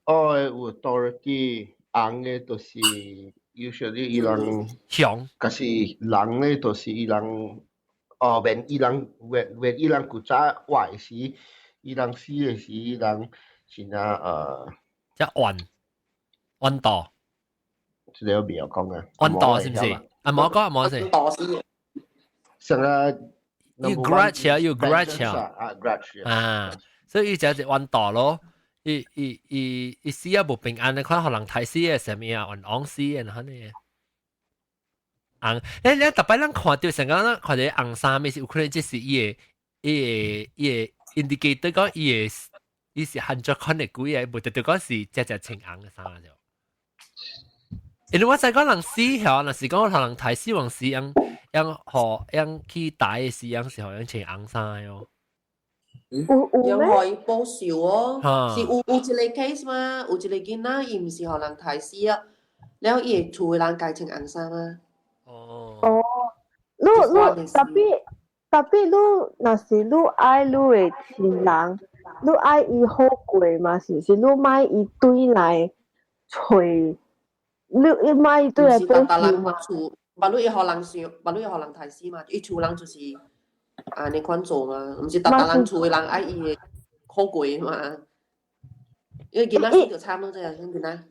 有 authority 硬嘅都是 usually 伊人響，可是人咧都是伊人when 伊人古早壞時，伊人死嘅時，伊人是那即溫度。這個未有講啊，溫度是唔是？啊冇講，冇是。成個要 grudge 啊，所以就係溫度咯。伊死啊無平安，你看可能睇死嘅什麼啊，黃死嘅嗰啲。紅，你特別咱看到成個咱看到紅衫咩是有可能即是伊個 indicator 講伊是100可能幾個，無得到講是只青紅嘅衫就。因為我在講人死嚇，若是講可能睇死亡時樣去打嘅時樣是好像穿紅衫喲。有可以報銷哦，是有一個 case 嘛，有一個囡仔伊毋是互人睇死啊，然後伊會厝嘅人改穿紅衫啊。你特別你若是你愛你嘅親人，你愛伊好過嘛？是毋是？你買伊對來吹。你買對嚟報銷嘛？把你互人想，把你互人睇死嘛？伊厝人就是安尼款做嘛，毋是逐人厝誒人愛伊誒好過嘛？因為囡仔死就慘咯，真係囡仔。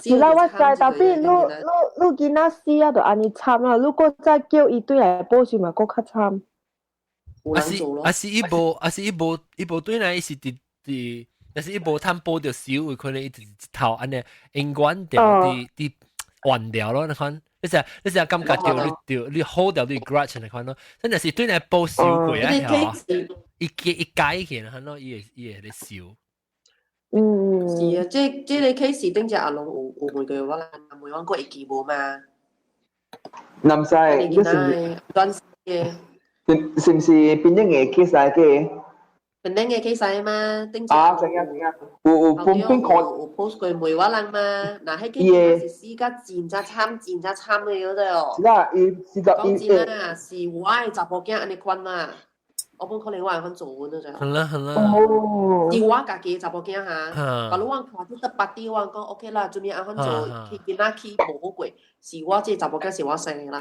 是啦，我知，特別你囡仔死啊，就安尼慘啦。如果再叫伊對嚟報銷嘛，佫較慘。是伊無對來，伊是佇。但是伊無貪報着少，有可能伊一頭安尼應關掉啲換掉咯，你看，你成感覺掉你 hold 掉啲 grudge 你看咯，真係是對你報少過啊，係伊改起來看咯，伊會咧笑。是啊，即你 case 頂只阿龍有每個月我每晚過會記無嘛？南西，你見啦，短時嘅，是唔是邊一個 case 嚟嘅？本來嘅 case 嘛，頂只成日，有邊有 post 過每晚人嘛，嗱喺 case 是死個戰爭嘅嗰度哦。是啦，講真啊，是我嘅查甫囝安尼款嘛。我本可能我係份做嗰陣。好啦，是我家己查甫囝哈，假如我看啲特別啲，我講 OK 啦，做咩安份做？去邊哪去無好過？是我即查甫囝是我生嘅啦，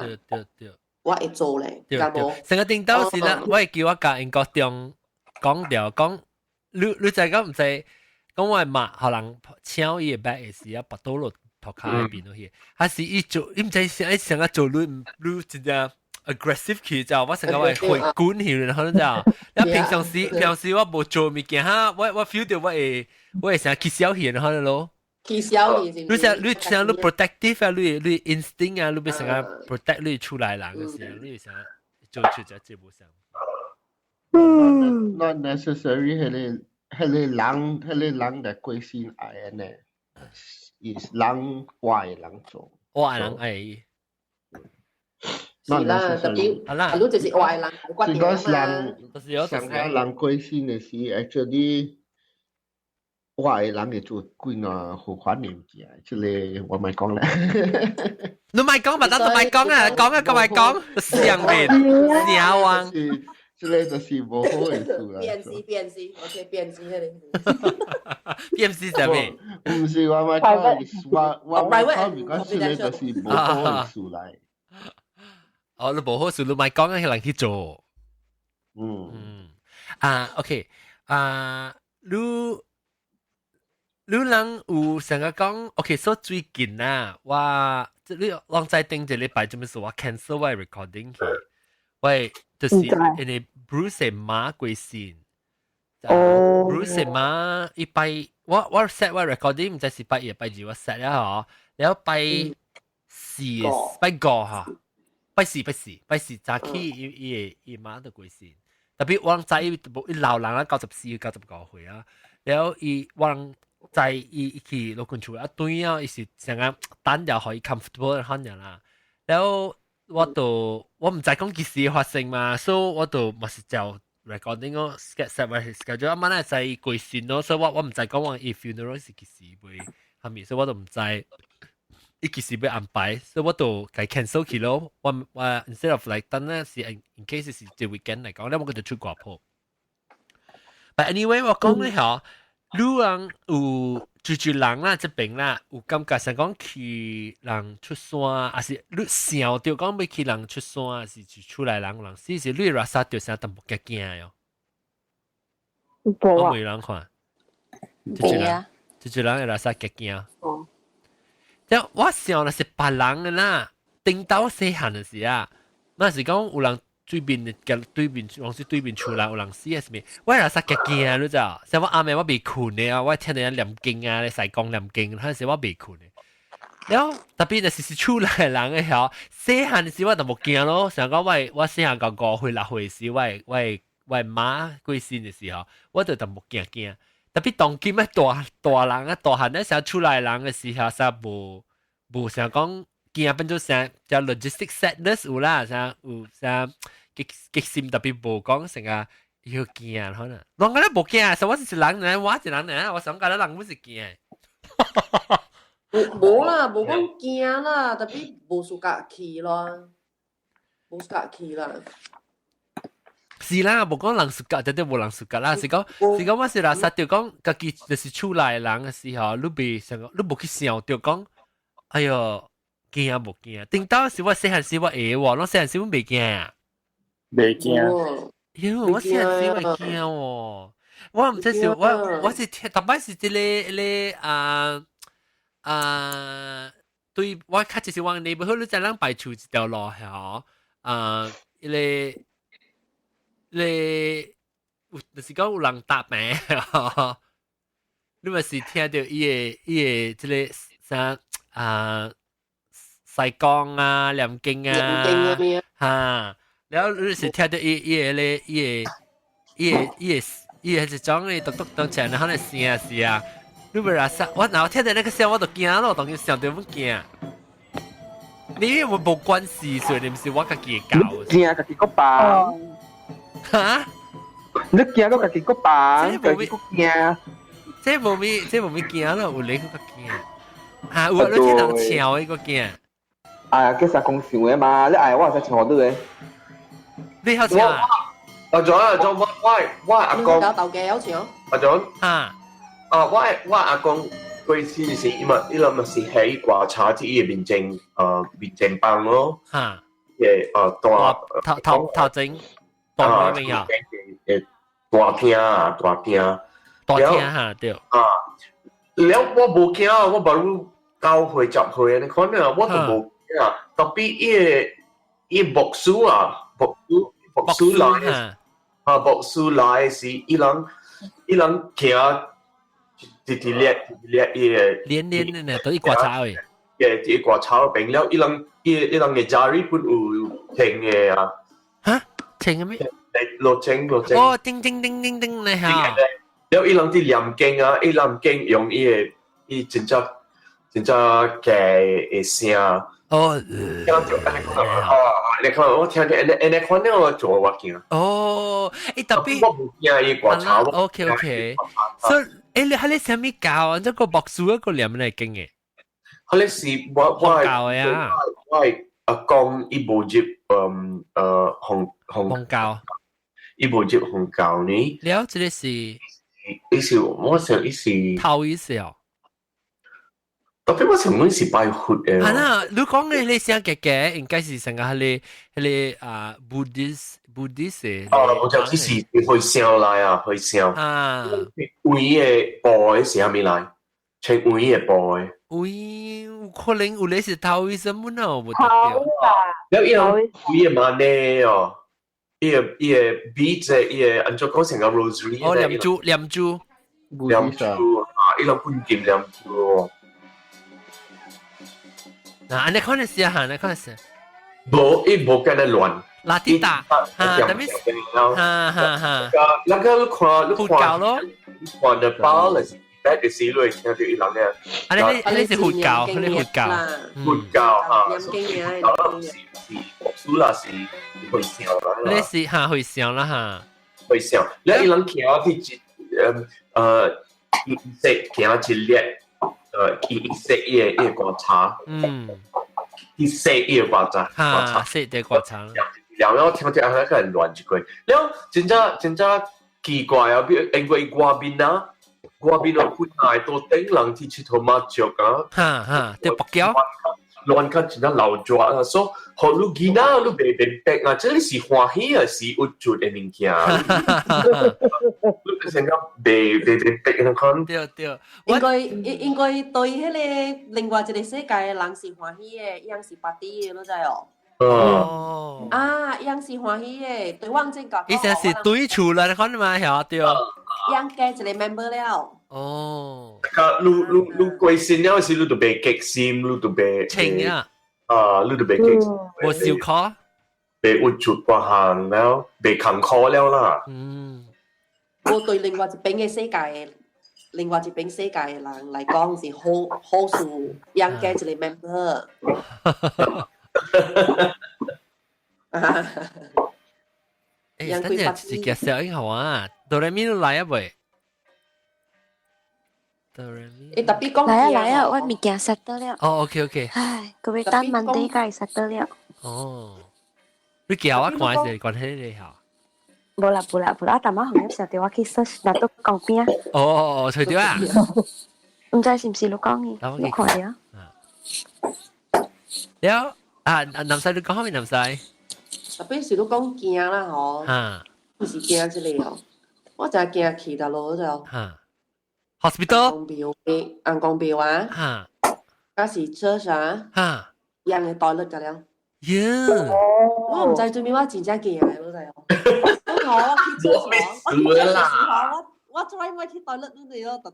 對，我會做咧，敢無？成個頂到時啦，我會叫我家英國中講掉講，你就係講唔知講我媽可能搶伊嘅 bag 嘅時啊，拔到落頭殼喺邊度去，還是伊做，伊唔知成日做你真正。aggressive 去就我成日會管去，然後就，你平時我冇做物件哈，我 feel 到我會成日起小氣，然後咯，起小氣是。你成你 protective 啊，你 instinct 啊，你成日 protect 你出來人嘅時候，你成日做出咗節目上。Not necessary 係你人嘅貴心愛呢，is 人壞人做。壞人愛。是啦，特別，如就是壞人骨條嘛。上海人貴心嘅是 actually 壞人嘅做幾個好款年紀，即係我咪講啦。你咪講咪得，你咪講啊，講啊，咁咪講，上面小王。即係就是冇好嘅事啦。OK， 變時嗰啲。變時係咩？唔是我咪講，我咪講，如果即係就是冇好嘅事嚟。哦，你冇好事，你咪講緊人去做。OK，你人有成日講 ，OK， 所以最近啊，你浪在頂一禮拜做咩事？我 cancel 我 recording 去，喂，就是因為 Bruce 嘅媽過身。Bruce 嘅媽一拜，我 set 我 recording 唔知是拜一拜二我 set 啦嗬，然後拜四拜五嚇。拜四早起伊媽就過身，特別我在伊老人啦94歲啊，然後我在伊去落群厝一堆啊，伊是成日等就可以 comfortable 看人啦，然後我唔知講幾時發生嘛，所以我就咪是就 recording 個 set 咪 schedule 一晚咧就係過身咯，所以我唔知講話伊 funeral 是幾時會係咪，所以我就唔知。伊其實要安排，所以我就改 cancel 去咯。我 instead of like 等咧是 in case 是隻 weekend 嚟講咧，我就出國鋪。But anyway， 我講咧嗬，你人有住人啦，這邊啦，有感覺想講去人出山，還是你想到講要去人出山，還是出來人死是你拉薩掉成淡薄驚驚喲。我未人看，住人拉薩驚驚。哦。我想的是別人嘅啦，頂到細漢嘅時啊，那是講有人對面往是對面出來有人死係咩？我係實驚驚啊！你知道？像我阿妹我未困嘅啊，我聽到人念經啊，你細講念經，嗰陣時我未困嘅。然後特別就是出來人嘅時候，細漢嘅時我就冇驚咯。想講我細漢個5歲6歲時，我媽過身嘅時候，我就冇驚。特別當今嘅大人啊，大漢咧成日出來人嘅時候，實無成講驚變咗成就 logistic sadness 有啦，成有成激心特別無講成日要驚可能。我覺得無驚，所以我是人咧，我是人咧，我想覺得人唔是驚。無啦，無講驚啦，特別無暑假去咯，無暑假去啦。是啦，無講人暑假，絕對無人暑假啦。是講我是啦，實條講家己就是出來人嘅時候，你未想講，你無去想到講，哎喲驚啊無驚，頂到時我細漢時我會喎，我細漢時我未驚啊，未驚。喲，我細漢時我驚喎，我唔知是我是聽，特別是啲對我較就是往neighborhood，你在人排除一條路係就是講有人搭名，你咪是聽到伊個即個啥西江啊、念經啊，嚇，然後你是聽到伊伊係一種你獨獨當前，然後你聲是啊，你不然啥？我然後聽到那個聲我就驚咯，當然想到要驚。你有冇關係，所以你唔是我家己搞。驚家己個病。嚇？你驚到家己個病，家己個驚。即係冇咩驚咯，有你個驚。啊，有你聽人笑呢個驚。哎呀，其實講笑嘅嘛，你哎我係笑到嘅。你好笑啊？阿John阿John，我阿公。搞豆嘅有笑。阿John。啊。我阿公嗰次是因為呢個是喺掛茶啲嘅面正幫咯。嚇。嘅頭整幫咩呀？大廳。大廳嚇對。แล้ว我冇驚啊！我冇9歲10歲你看啊，我都冇驚啊。特別伊牧師啊，牧師來牧師來是伊人行直連的呢，都一掛草誒。一掛草邊了，伊人嘅家裡本有停嘅啊。嚇？停嘅咩？落停。哦，叮叮叮叮叮咧嚇。แล้ว伊人啲念經啊，伊念經用伊真正嘅聲。哦，你看我聽見，你看呢個做我驚。哦，特別我冇驚伊掛草。OK，所以你喺你上面教啊，一個牧師一個念嚟經嘅。佢哋是我教嘅啊。我阿公伊無接紅教，伊無接紅教呢？了這個是。伊是我想伊是頭一時候。特別我想講是拜佛嘅。係啦，你講嘅你聲嘅應該是成個係你啊 Buddhist 嘅。我就只是去上來啊，去上。啊。位嘅步是蝦米來？請位嘅步嘅。位可能有你是頭一什麼呢？我唔得掉。แล้ว伊人位嘅嘛呢哦？伊個 beat 伊個按照講成個 rosary。哦，念珠。伊人本劍念珠。嗱，你看你試下，你看你試。冇，伊冇跟你亂。拉啲打，嚇，特別，嚇。那個你看咯，看得包嚟，但係時嚟聽到伊人嘅。你是佛教，你佛教嚇。念經嘅，是蘇啦是會上啦。你是嚇會上啦嚇。會上，你伊人行去食行一列。伊食伊個觀察，伊食伊個觀察，食啲觀察。然後聽到那個人亂一句，然後真正奇怪啊！因為外邊啊本來都頂人去佚佗麻雀啊，啲北郊亂看真正流抓啊，所以學你囡仔你白白白啊，這是歡喜啊，是有做嘅物件。你成個白白你看。對。應該對迄個另外一個世界嘅人是歡喜嘅，伊樣是白啲嘅，你知哦。哦。啊，伊樣是歡喜嘅，對往正講。伊成是對厝啦，你看嘛係對。伊樣加一個 member 了。哦。你貴先了時，你就被激心，你就被情啊。你就被激心。我笑khó。被鬱出過行了，被坎坷了啦。我對另外一邊嘅世界嘅人嚟講是好事，樣加一個 member。誒，等陣自己小英好啊，哆來咪都來啊未？哆來咪。特別講來啊，我物件 set 得了。哦，OK。唉，各位等問題該 set 得了。哦，你叫我看下是關係你好。冇啦，但我行嘅時候電話去 search，嗱都講邊啊？哦，除咗啊？唔知是唔是你講嘅？你看下。了啊，南西你講咩南西？特別是你講驚啦嗬，唔是驚之類哦，我就係驚去到咯就。hospital。陽光廟啊。嗰時 church 啊。人嘅待率㗎了。我唔知做咩我真正驚嘅，老細。我再我去待率呢啲咯，特，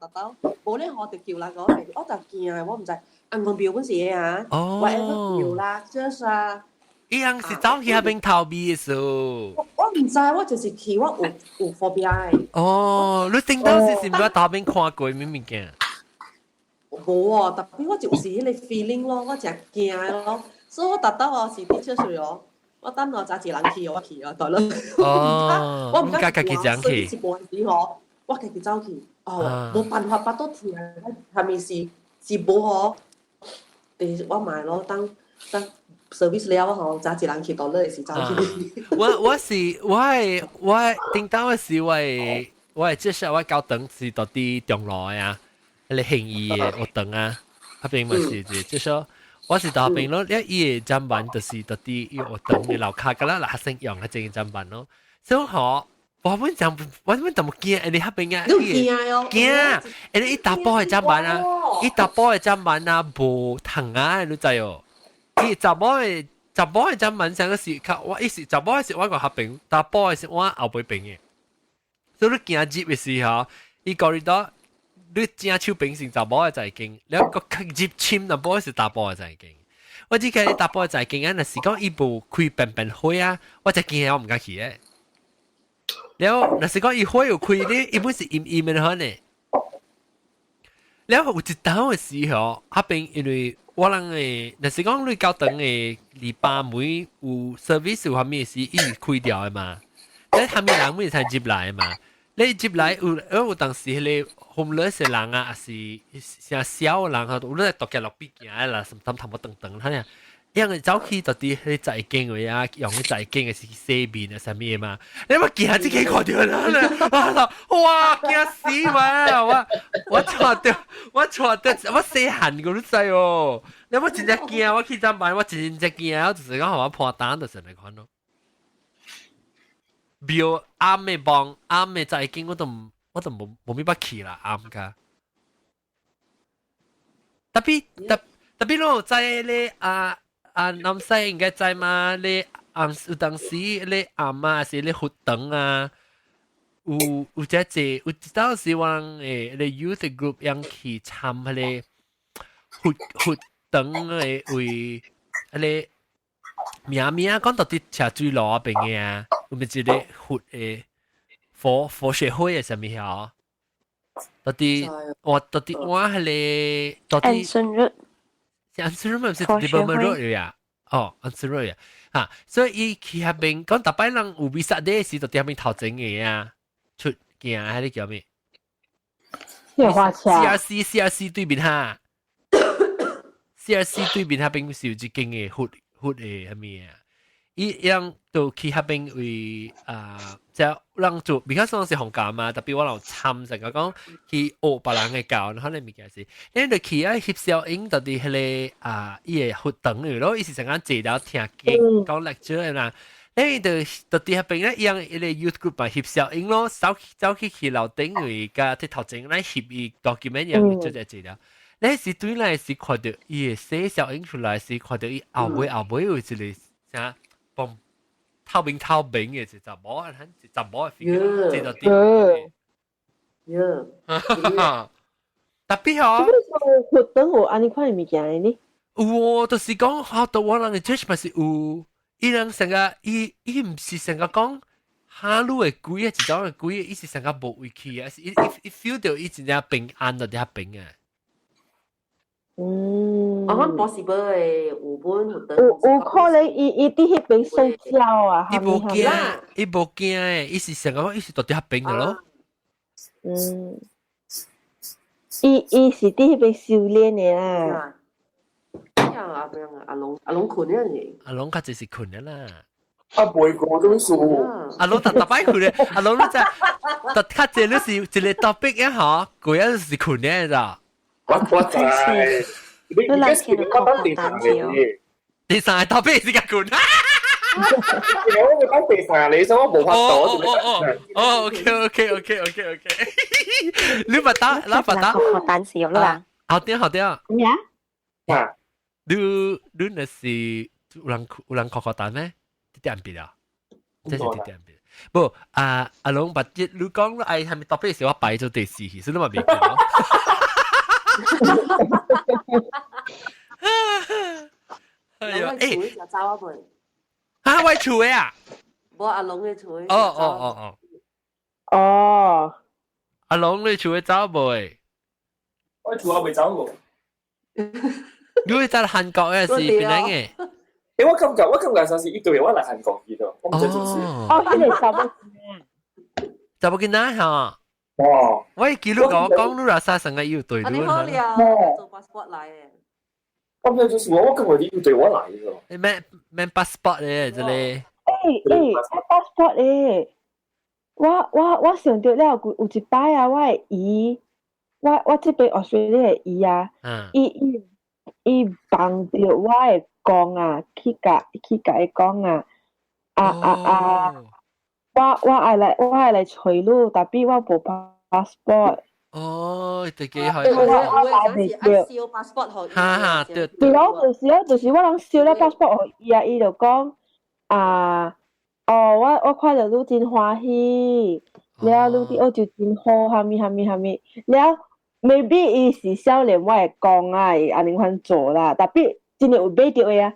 冇咧我就叫啦講，我就驚，我唔知陽光廟嗰時嘢啊，whatever 廟啦 church 啊。伊樣是走去那邊逃避嘅時候。我唔知，我就是去我有 phobia 的。哦，你頂當時是唔係打邊看過咩物件？冇啊，特別我就是迄個 feeling 咯，我真驚咯，所以我特登我是啲出水哦，我等我揸一人去，我去啊，對啦。哦，我唔家己講去。一半時嗬，我家己走去，哦，冇辦法巴到天，係咪是冇嗬？第我買咯，當 service 了嗬，揸一人去到咧是走去。我頂當我是我至少我高等是到啲中路啊。你興意嘅活動啊，嗰邊咪是即係我是到嗰邊咯，一站板就是到啲要活動嘅樓卡㗎啦，嗱先用嘅正站板咯，所以我本就冇驚，你嗰邊啊，驚，你一打波係站板啊，一打波係站板啊，冇疼啊，你知哦，一打波係站板上個時刻，我一時打波係我個嗰邊，打波係我後背邊嘅，所以你驚接嘅時候，一個人都。你正手柄成就波就係勁，你一個接簽就波是打波就係勁。我只係打波就係勁啊！嗱，時講一部開便便開啊，我就見我唔敢去嘅。然後嗱時講一開又開咧，一本是陰陰嘅可能。然後有一單嘅時候，嗰邊因為我人誒，嗱時講你高等誒禮拜每有 service 有下面是一開掉嘅嘛，你下面人每才接來嘛。你接來有當時你 homeless 嘅人啊，是成小人啊，有咧獨腳落邊行啦，甚氹氹我等等，睇下，因為走去到啲你在經嘅啊，用啲在經嘅是洗面啊，什麼嘛，你咪見下自己看到啦，哇，驚死我！我錯掉，我死痕個都滯哦，你咪真正驚，我去站辦，我真正驚，我就是講我破單就成嚟看咯。表啱嘅幫啱嘅就係經我都冇乜乜去啦啱噶。特別咯，在咧南西應該在嘛？咧有當時咧阿媽是咧活動啊，有只有當時我咧 youth group 樣去參咧活動嘅為咧。名講到啲車水路嗰邊嘅啊，有冇一個活誒火社會嘅什麼嘢？到啲我係咧，到啲 Anson Road 唔係 Development Road 嚟啊？哦 ，Anson Road 啊，所以佢下邊講大班人有 visa day 時，到啲下邊頭整嘅啊，出鏡喺啲叫咩？CRC 對面下，CRC 對面下邊是有一間嘅活誒係咩啊？伊樣到去嗰邊為即係人做，比較上是紅教嘛，特別我有參成個講去學別人嘅教，可能物件是，因為去啊翕小影到啲迄個伊個活動嚟咯，伊是成間坐了聽講 lecture 啦，你到啲嗰邊咧樣一個 youth group 嘛翕小影咯，走去樓頂為個啲頭前咧翕伊 document 樣就坐了。你是對來是看到伊寫小影出來是看到伊後尾有一個啥幫透明嘅就雜毛啊，就雜毛嘅 figure， 這到啲。特別哦。活動有安尼款嘅物件嘅呢？有，就是講好多我人嘅 judge 咪是有，伊人成個伊唔是成個講哈魯嘅鬼啊，一種嘅鬼，伊是成個無位去啊，伊 feel 到伊真正平安到啲平啊。我講 possible 嘅有本活動，有可能伊啲迄邊睡覺啊，伊無驚，伊無驚誒，伊是成個伊是到啲邊嘅咯。伊是啲迄邊修煉嘅啦。阿龍困嘅嘢，阿龍佢就是困嘅啦。啊，每個都數。阿龍特擺困嘅，阿龍你就特較這都是一個 topic 嘅嚇，佢也是困嘅咋。我知，你而家我當地產嘅，地產特別是個困。我當地產你，所以我冇法度。OK，你咪打，嗱咪打。學單詞啦。好啲。咩啊？你那是有人學單咩？啲人別啊，真係啲人別。不，阿龍把啲你講哎，係咪特別是我擺咗第四期，所以你咪別講。哎呀，誒，就走一半。嚇，我厝嘅啊？播阿龍嘅厝。哦，阿龍你厝會走未？我厝未走無。你會在韓國嘅是邊嚟嘅？我感覺就是一對我嚟韓國去咯。哦，佢哋十個就冇見啦嚇。哦，喂，記錄講你拉薩成日要對你對好了，做 passport 嚟嘅。咁就是我感覺你要對我嚟嘅。你咩 passport 咧？這裡。passport 咧，我想到了有一擺啊，我嘅姨，我這邊 Australia 嘅姨啊，伊幫着我嘅講啊，去甲伊講啊，我愛來找你，但係我無 passport。哦，自己去。我當時愛燒 passport 互伊。哈，對。對咯，就是我人燒了 passport 互伊啊，伊就講我看到你真歡喜，了你啲就真好，哈咪，了 maybe 伊是少年我會講啊，會安尼款做啦，但係真係有買到嘅啊，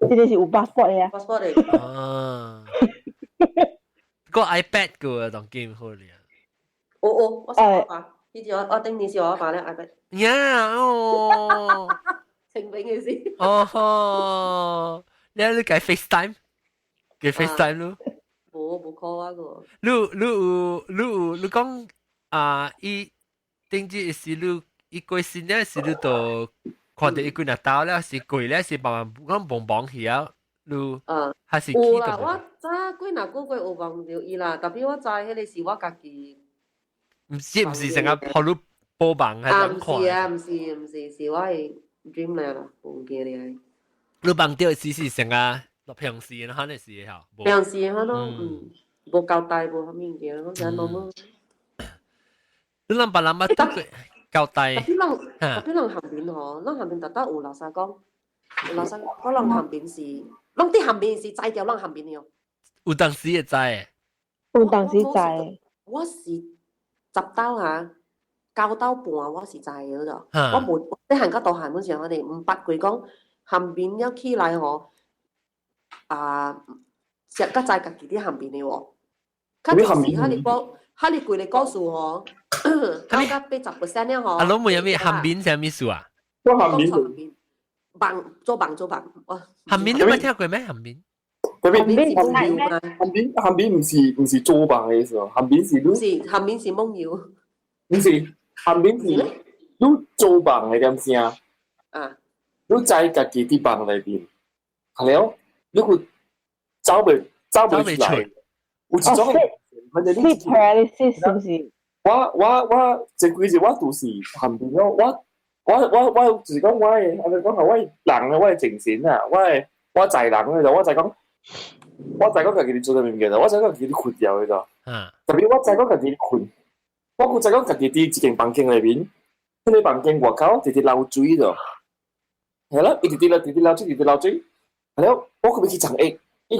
真係是有 passport 嘅啊。passport 嚟。個 iPad 個當 game 好咧。我係我爸，以前我頂年時我爸咧 iPad。呀哦。情景嘅事。哦，你計 FaceTime？嘅 FaceTime 咯。冇 call 啊個。你講伊頂住是伊過新年是你都看到伊幾日到咧，是貴咧，是慢慢講棒去啊，你還是有啦，我早幾日個月有望到伊啦，特別我知迄個是我家己。唔是成日學你報棒係咁看。唔是，是我係 dream 嚟啦，唔記得你。你棒掉是成日。落平時啦，肯定是嚇。平時可能無交代無啥物件，我想諗。你諗白諗乜都交代。特別人行邊嗬，人行邊特登有垃圾講，可能行邊是，人啲行邊是制掉人行邊嘅。有當時會知。有當時知。我是10刀嚇，9刀半我是知嘅咯。我冇你行到到行嗰時候，我哋唔八句講行邊一起來嗬。石家在家己啲行邊嘅喎，佢就是哈你貴你告訴我，90%咧嗬。阿老妹有咩行邊係咩數啊？做行邊，做棒，行邊你冇聽過咩？行邊行邊唔是做棒嘅意思，行邊是夢遊，唔是行邊是你做棒嘅點先啊？你在家己啲棒裏邊，係咯。你會走未出來？有一種佢哋呢？paralysis 是不是？我前幾日我都是行邊咯，我就是講我係人啊，我係精神啊，我在人嘅就我就講家己做得明嘅就，我就講家己困掉嘅就。特別我就講家己困，我就講家己啲一間房間裏邊，嗰啲房間外口直直流水咗，係啦，一直流水。係咯，我可唔可以去長 A？你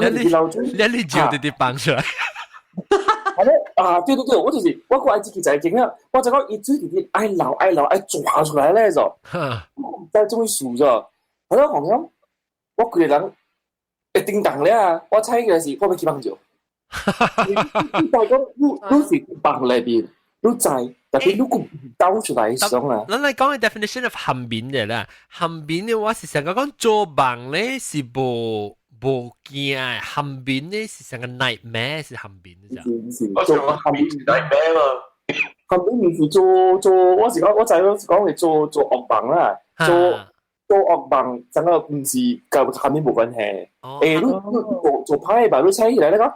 照直直放出來。係咯，對，我就是我個愛自己在經啊，我就講一直直直愛流抓出來咧就，我唔知做咩事咗。係咯，好像我個人一叮當咧啊，我猜嘅是我要去幫助。但係講你是幫裏邊，你在特別你個兜出來上啊。咱來講嘅 definition of 行邊嘅啦，行邊嘅話是成個講做夢咧是無驚，行邊咧是成個 nightmare 是行邊嘅啫。我做行邊是 nightmare 嘛，行邊唔是做，我是講我就係講係做惡夢啦，做惡夢，整個唔是跟行邊冇關係。你做派吧，你猜起來咧講。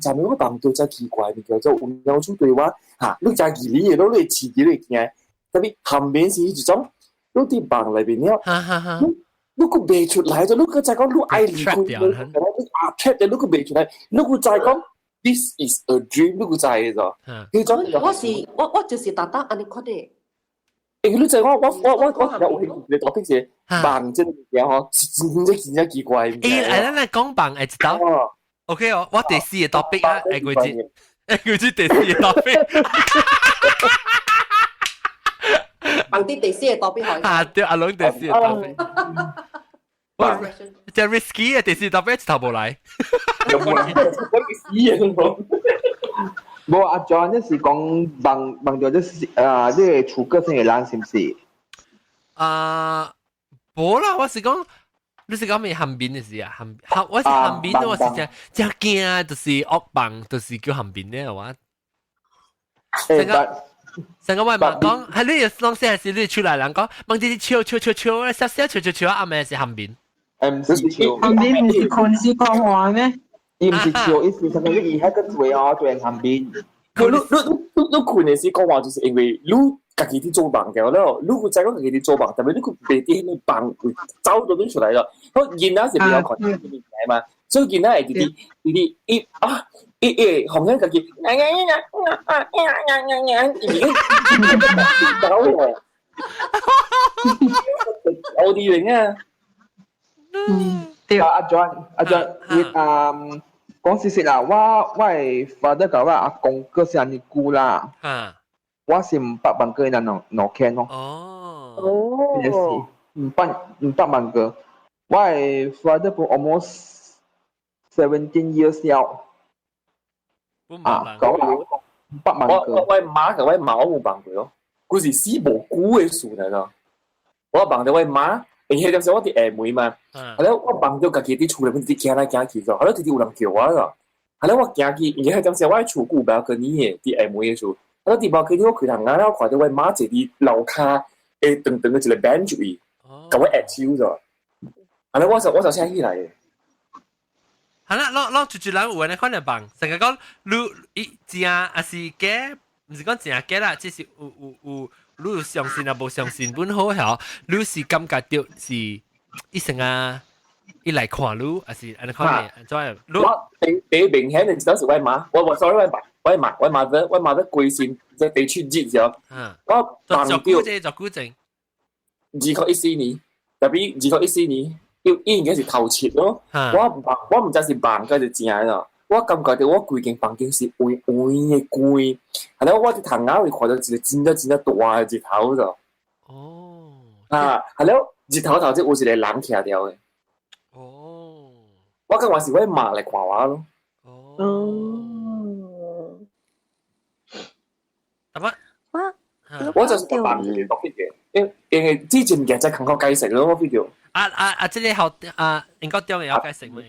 咱們個幫到真奇怪，叫做有出對話你真義理嘅，你遲啲嚟見，特別後面是一種，你啲幫裏邊了，你個背出來咗，你個再講你愛離開，你trap 嘅，你個背出來，你個再講 this is a dream，你個再嘅咗，我就是特登安尼覺得。你就我有你講啲嘢，幫真嘢嗬，真奇怪。咱講幫會知道。OK 哦，我第四個 topic 啊，佢知第四個 topic。bằng啲第四個 topic 可以。對，阿龍第四個 topic。即係 risky 嘅第四個 topic 一頭冇嚟。有冇人我嘅死嘢咯？冇阿 John 一時講bằng咗啲啲廚哥先嘅爛，是唔是？冇啦，我是講。你是講咩橫邊嘅事啊？我是橫邊，我是只驚，就是惡棒，就是叫橫邊咧，我。成個外媽講，係你當時係你出來人講，問啲笑，小笑，阿妹是橫邊。唔是笑，橫邊唔是คน是講話咩？唔是笑，意思係你而家個嘴哦，對人橫邊。你困嘅時講話，就是因為你自己啲做棒嘅咯，你會知道自己啲做棒，但係你佢被啲咩棒會走到邊出嚟咯。好，然後是比較困難啲嘢嘛，所以然後係啲紅人自己，走喎，我哋型啊，對阿 John，講事實啦，我係 father 講話阿公嗰時係姑啦。我是400個人攞 can 咯。哦。也是500個。我係 father for almost 17 years 了。講500個。我媽同我媽我冇辦過咯，嗰時死無辜嘅事嚟咯。我辦到我媽，而且嗰時我啲妹嘛，係咯，我辦到自己啲厝裏邊啲行來行去咗，係咯，直直有人叫我咯。係咯，我行去，而且嗰時我喺厝顧唔跟你嘅啲妹嘅時。我地方佢啲我佢行啱，我看到我媽坐啲樓卡誒長長嘅一個 bench 位，咁我 at 超咗，係啦，我就請起嚟嘅。係啦，攞住人有人可能幫，成日講你正還是假，唔是講正假啦，即是有你有相信啊，無相信本好嚇，你是感覺到是一成啊。一來看你，還是安尼看你，怎樣？我第明顯你知道是我媽，我 sorry 我媽貴姓，即係地區節咗。我辦掉做古證，2014年，特別2014年，應該是頭切咯。我唔知是辦嘅就正啦。我感覺到我規間房間是灰嘅貴，係咯，我啲頭眼會看到一個真大嘅日頭咗。哦。係咯，日頭頭即有一個人徛掉嘅。我講話是我媽嚟看我咯。我就是扮嘅讀嘅，因為之前嘅就係靠計成咯，我 video。即係後應該點嘅有計成咩？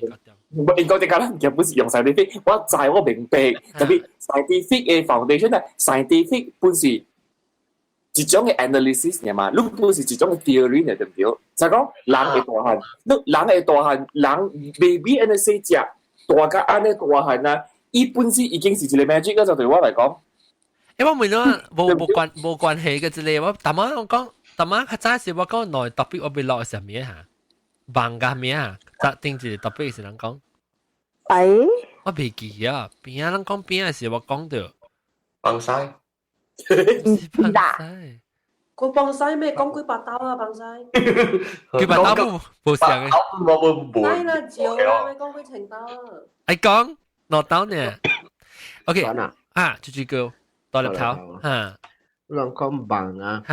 應該啲講啦，嘅本是用 scientific， 我就係我明白，特別 scientific 嘅 foundation 啊 ，scientific 本是一種嘅 analysis 嘅嘛，你本是一種嘅 theory 嚟對唔對？就係講人嘅大漢，人嘅大漢，人 baby 安尼細隻，大家安尼大漢啊，伊本身已經是一個 magic 嗰就對我嚟講。因為我問咗冇關係嘅之類，我但係我講，但係佢真係我講內特別我被落係咩嚇？bằng cái咩啊？特定住特別是人講。我未記啊，邊啊人講邊嘅時我講到。bằng sai。唔知啦。佢bằng sai咩？講佢白刀啊，bằng sai。佢白刀冇上嘅。我冇。係啦，照啦，咪講佢情刀啊。係講落刀呢 ？OK 啊，豬豬叫多粒頭嚇。人講bằng啊，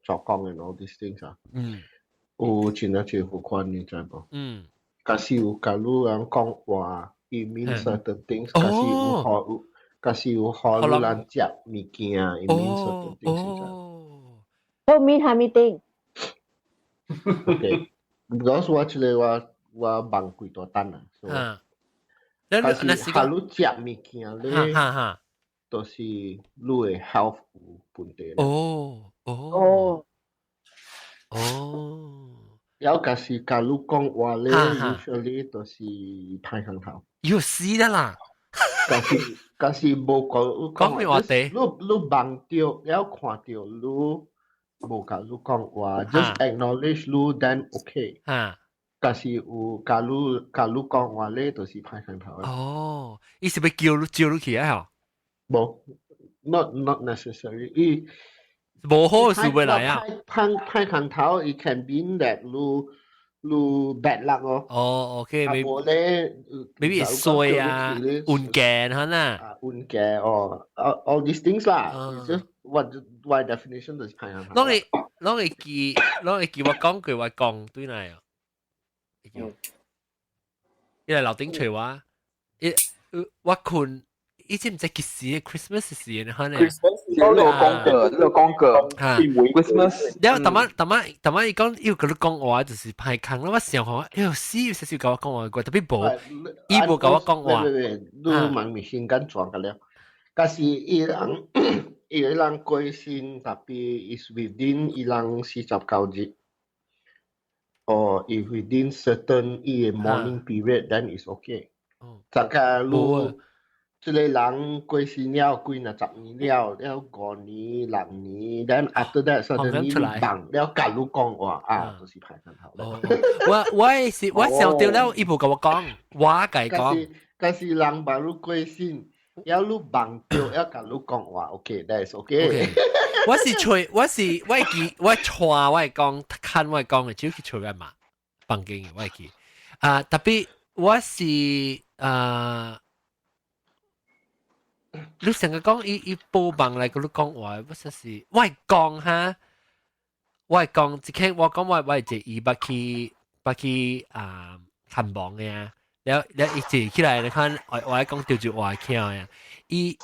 作工嘅 all these things 啊。有真係最好看，你知冇？假使有假如人講話，it means certain things。假使有學你人食物件，it means certain things。我面係咪定 ？OK，because 我出嚟我幫幾多單啊。假使學你食物件咧，都是你嘅 health 有問題。有假是假如講話咧 ，usually 都是太上頭。要死得啦！假是冇講咩話地？你望到，有看到你冇假如講話 ，just acknowledge 你 then OK。假是有假如講話咧，都是太上頭。哦，意思被叫你起來嚇？冇 ，not necessary。冇好事會嚟啊！太上頭 ，it can mean that 你 bad luck 咯。哦 ，OK， 冇咧 ，maybe 衰啊，運鏡可能。運鏡哦 ，all these things 啦。just what definition 就是太上頭。攞嚟記我講句話講對嚟啊！伊来樓頂找我，我困。以前唔知幾時 Christmas 時呢？可能 六公格，Christmas。然後特晚伊講要佢講話，就是派空啦。我想講，死要少少甲我講話過，特別無，伊無甲我講話。你問咪先緊裝㗎了，但是伊人過身，特別 is within 伊人49日，or if within certain 伊 morning period then is okay。大家如即個人過身了，幾若10年了5年6年 ，then after that suddenly 你放了，甲你講話啊，就是排很好了。我想到了，伊無甲我講，我甲伊講。但是人把你過身，要你放掉，要甲你講話 ，OK，that is okay。我會講，看我會講嘅，只去找人嘛，房間嘅我會去。特別我是你成日講伊報夢嚟，佢都講話，我實是我係講哈，我係講，即刻我講我係借伊捌去看夢嘅啊，然後伊借起來，你看我係講調住話橋啊，伊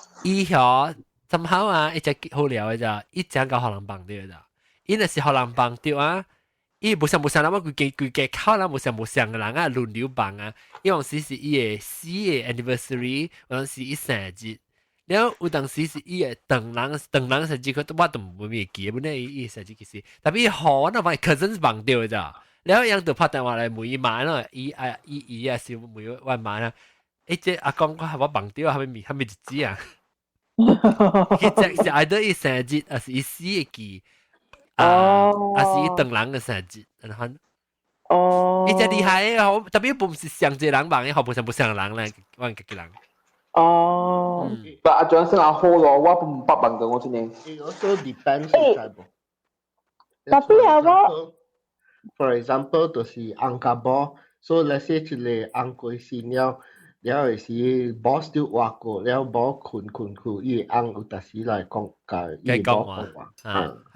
遐怎好啊，伊只好聊嘅咋，伊只搞學人幫掉咋，伊若是學人幫掉啊，伊無相啦，我佢靠啦，無相嘅人啊輪流幫啊，有陣時是伊嘅死嘅 anniversary， 有陣時伊生日。然後有當時是伊個等人生日佢我都唔會記，本來伊生日其實，但係伊好我那把 cousins 忘掉咋，然後人就拍電話來問伊媽咯，伊啊是問我媽啦，即阿公我忘掉，係咪日子啊？佢只是either伊生日，還是伊死嘅記，還是伊等人嘅生日，然後，伊只厲害嘅，好特別唔是上濟人忘嘅，好唔上人咧，我自己人。但阿張生阿好咯，我唔捌問過我真係。It also depends on type. Tapi apa? For example, 就是 angka so let's say 一個angka過身了，是 boss 就話過了，boss 困，伊個有特時來講伊講話，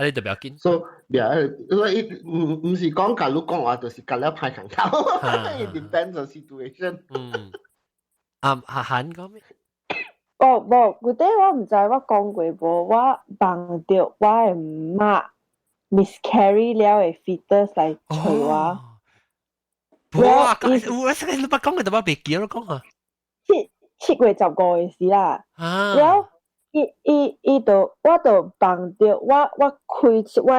你就不要緊。So 唔是講甲你講話，就是甲了派空頭。It depends on situation。韓講咩？無，嗰啲我唔知，我講過無，我幫着我嘅媽 miscarry 了嘅 fetus 嚟找我。哇！我你把講嘅就把別記咗講啊。7月15嘅時啦，然後伊就我就幫着我開出我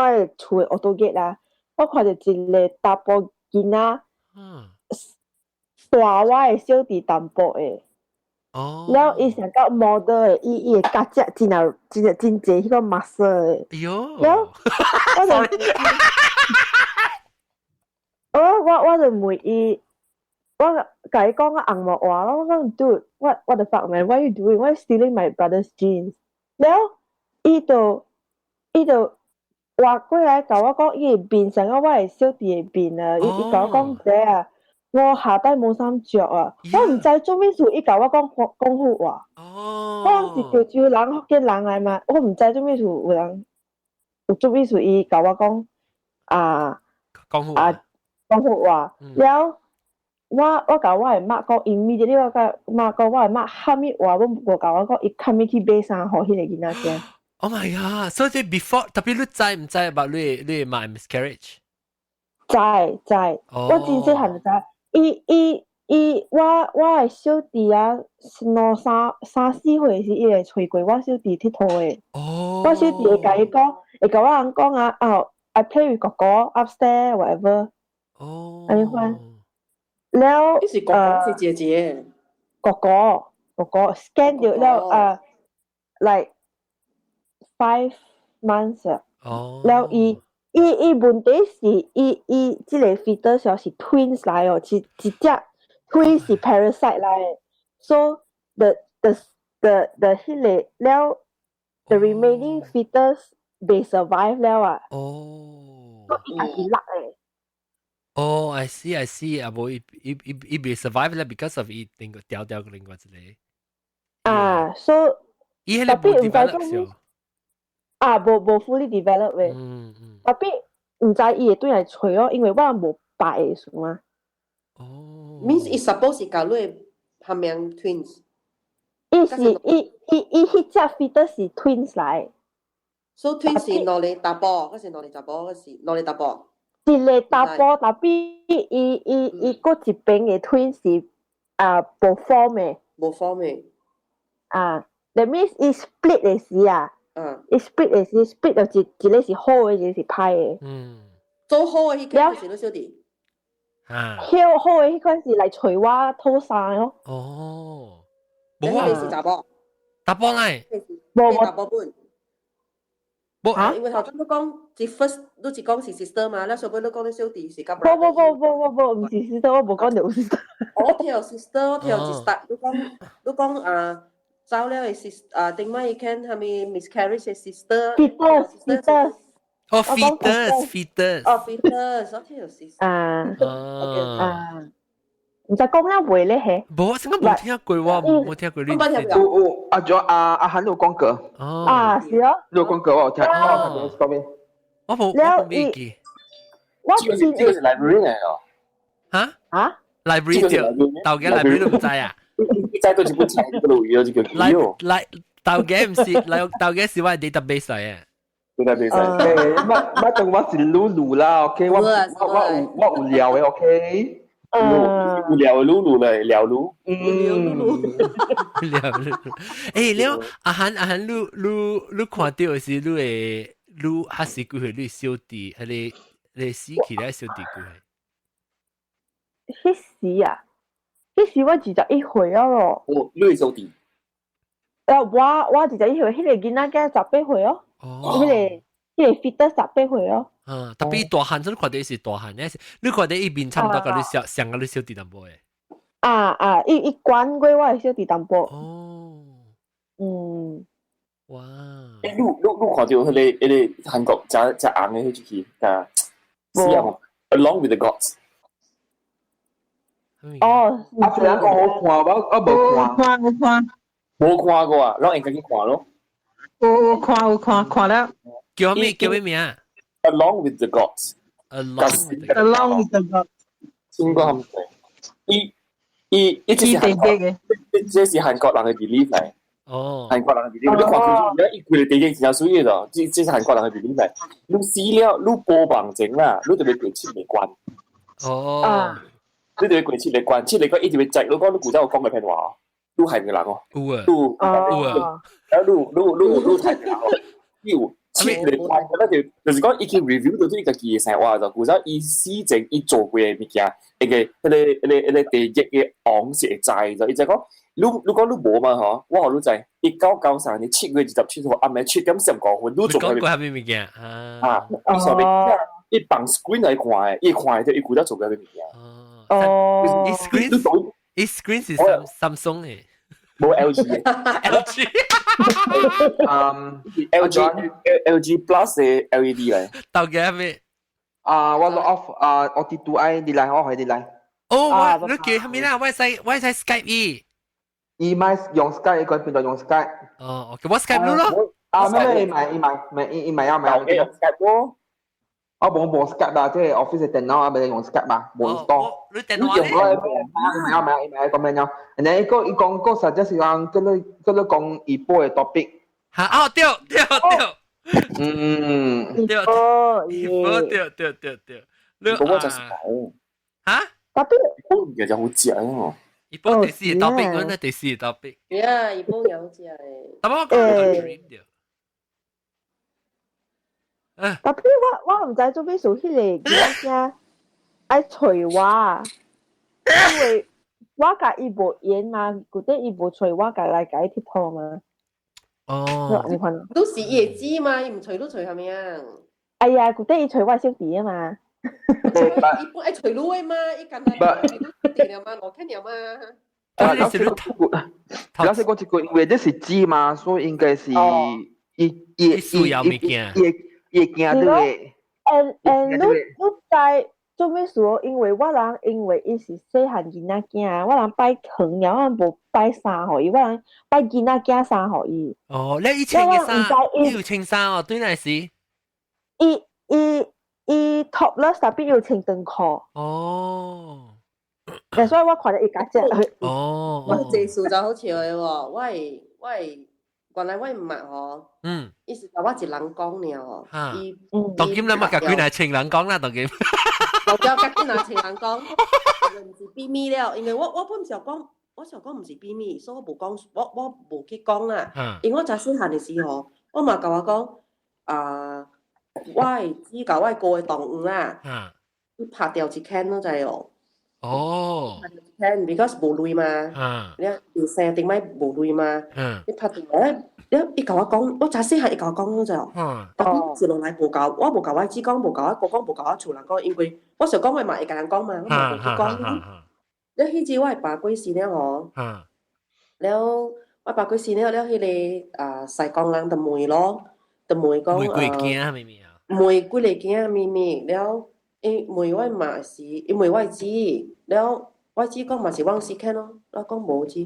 嘅厝嘅auto gate啦，我看到一個大波囡仔，大我嘅小弟淡薄嘅。然後伊成個 model 嘅，伊嘅腳趾真濟迄個 muscle 嘅。然後我就問伊，我甲伊講我紅毛話咯，我講 dude what the fuck man, what are you doing? Why are you stealing my brother's jeans? 然後伊就話過來甲我講，伊嘅面成個我嘅小弟嘅面啊，伊甲我講這啊。我下低冇衫着啊！我唔知做咩事，伊甲我講福話。我是潮州人福建人嚟嘛，我唔知做咩事有人做咩事，伊甲我講講福話。然後我甲我嘅媽講 ，immediately 我甲媽講，我嘅媽喊咩話，我甲我講，伊冚咪去買衫，互迄個囡仔先。Oh my god！ 所以 before 特別你知唔知 about 你嘅媽 miscarriage？ 知，我真細漢就知。我嘅小弟啊，三四歲時，伊會隨過我小弟佚佗嘅。我小弟會甲伊講，會甲我人講啊，I play with 哥哥 upstairs whatever。安尼款。然後是哥哥是姐姐。哥哥 scan 掉了like 5 months 啊。然後伊問題是伊即個 fetus 是 twins 來哦，一隻 twins 是 parasite 來的 ，so the 迄個了 the remaining fetus 被 survive 了啊。所以伊係落嘅。I see，啊無伊被 survive 了 because of 伊另個掉個另外一個。so 伊迄個冇 develop 少。無 fully develop 嘅。特別唔知伊會對來找哦，因為我無擺嘅數嘛。means is suppose 教你下面 twins。伊迄只 feeder 是 twins 嚟。So twins 是攞嚟打波，嗰時攞嚟打波，嗰時攞嚟打波。一個打波，但係伊個一邊嘅 twins 是無 form 嘅。無 form 嘅。that means 伊 split 嘅時伊 split 嘅時 split 就一個是好嘅，一個是歹嘅。做好嘅迄個就是你小弟。好嘅迄款是嚟隨我偷生咯。哦。冇啊。是打波。打波嚟。冇打波本。冇因為頭先都講，只 first 都只講是 sister 嘛，咧，所以都講你小弟是咁。冇，唔是 sister， 我冇講到 sister。我聽 sister， 我聽 sister， 都講走了係 sister， 定乜嘢 can 係咪 miscarriage 係 sister？fetus。哦 fetus。哦 fetus， 我聽到 sister。唔知講咩話咧？係冇，點解冇聽過喎？冇聽過呢啲。阿韓有講過。是啊。有講過，我聽。我冇記。我呢個係 library 嚟㗎。嚇？library 條，豆嘅 library 都唔知啊？知到全部齊嗰度有隻叫 Leo。豆嘅唔是，豆嘅是我 database 嚟嘅。database。乜同我是 Lulu 啦 ，OK？ 我有聊嘅 ，OK？聊露嘞，聊露。聊露。誒，你阿韓，你看到是你還是佢係你小弟，係你死期咧小弟佢係。迄時我21歲啊咯。哦，你係小弟。我21歲，迄個囡仔嘅18歲哦。迄個 feeder 18歲哦。特別大漢，你看到是大漢咧，你看到伊面差唔多甲你上甲你小弟淡薄誒。伊關過我係小弟淡薄。哇！你看到迄個韓國隻硬嘅迄出戲，Along with the Gods。雖然講好看，我冇看。冇看過啊，讓人家去看咯。有看了。叫咩名啊？Along with the Gods。Along with the Gods。應該咁講。伊即是韓國人嘅 belief 嚟。韓國人嘅 belief，你看佢而家伊佢哋地基真係水嘅咯，即係韓國人嘅 belief 嚟。你死了，你播棒整啦，你就要過七嚟關。你就要過七嚟關，七嚟關一直要摘。你講你古仔我講嘅片話，你係唔係人哦？有啊。然後你係人哦？要。切嚟關，就是講已經 review 到呢個嘅成話就，古仔伊施政伊做過嘅物件，嗰地基嘅昂是會知就，伊就講，你講你無嘛嗬，我話你知，1993年7月27號暗暝7點15分，你做過係咩物件？伊上面伊放 screen 嚟看嘅，伊看嘅，伊古仔做過嘅物件。伊 screen 是 Samsung 嘅。冇 LG 嘅 LG Plus 嘅 LED 嚟。豆嘅咩？我落 off 我跌到你嚟，我係你嚟。你叫咩啦？我係 Skype 伊咪用 Skype， 佢變到用 Skype。OK， 我 Skype 咯。伊咪啊。我冇 Skype 啦，即係 office 電腦咪用 Skype 嘛，冇 install。你電腦咧？咪咁樣樣。然後伊講嗰實際時間，佢哋講一波嘅 topic。對。對。一波就是講。一波就好正哦。一波第四個 topic， 我哋第四個 topic。一波有正誒。但我講 dream 掉。特別我唔知做咩做起嚟嘅，愛隨我，因為我甲伊無緣嘛，嗰啲伊無隨我甲來甲伊佚佗嘛。都是伊會知嘛，伊唔隨都隨係咪啊？哎呀，嗰啲伊隨我小弟啊嘛。伊本愛隨你嘅嘛，伊近來隨了嘛，我看了嘛。老師講一句，因為這是知嘛，所以應該是伊需要物件。你知做咩事？因為我人因為伊是細漢囡仔囝，我人擺糖了，我人無擺衫互伊，我人擺囡仔囝衫互伊。你以前嘅衫，你有穿衫哦？對嚟是？伊 topless 特別要穿長褲。但所以我看到伊家姐，哦，我这事就好笑的喎，我原來我唔捌吼，伊是甲我一人講爾吼，伊當今咱咪甲幾個情人講啦，當今。我叫甲幾個情人講，唔是秘密了，因為我本想講，我想講唔是秘密，所以我無講，我無去講啦，因為我真細漢的時候，我嘛甲我講，我只甲我個的動物啦，伊拍掉一坑咯，知哦。哦 ，because 無鐳嘛，你要生頂擺無鐳嘛，你拍掉咧，伊甲我講，我真細漢伊甲我講咯，就，咁接落來無甲，我無甲我姊講，無甲我哥講，無甲我厝人講，因為我想講我嘛會甲人講嘛，我冇去講。了迄時我係爸過世了吼，了我爸過世了，迄個西港人就問咯，就問講玫瑰囝咪咪啊，玫瑰嚟囝咪咪了。伊問我嘛是，伊問我知，了我知講嘛是往時間咯，我講無知，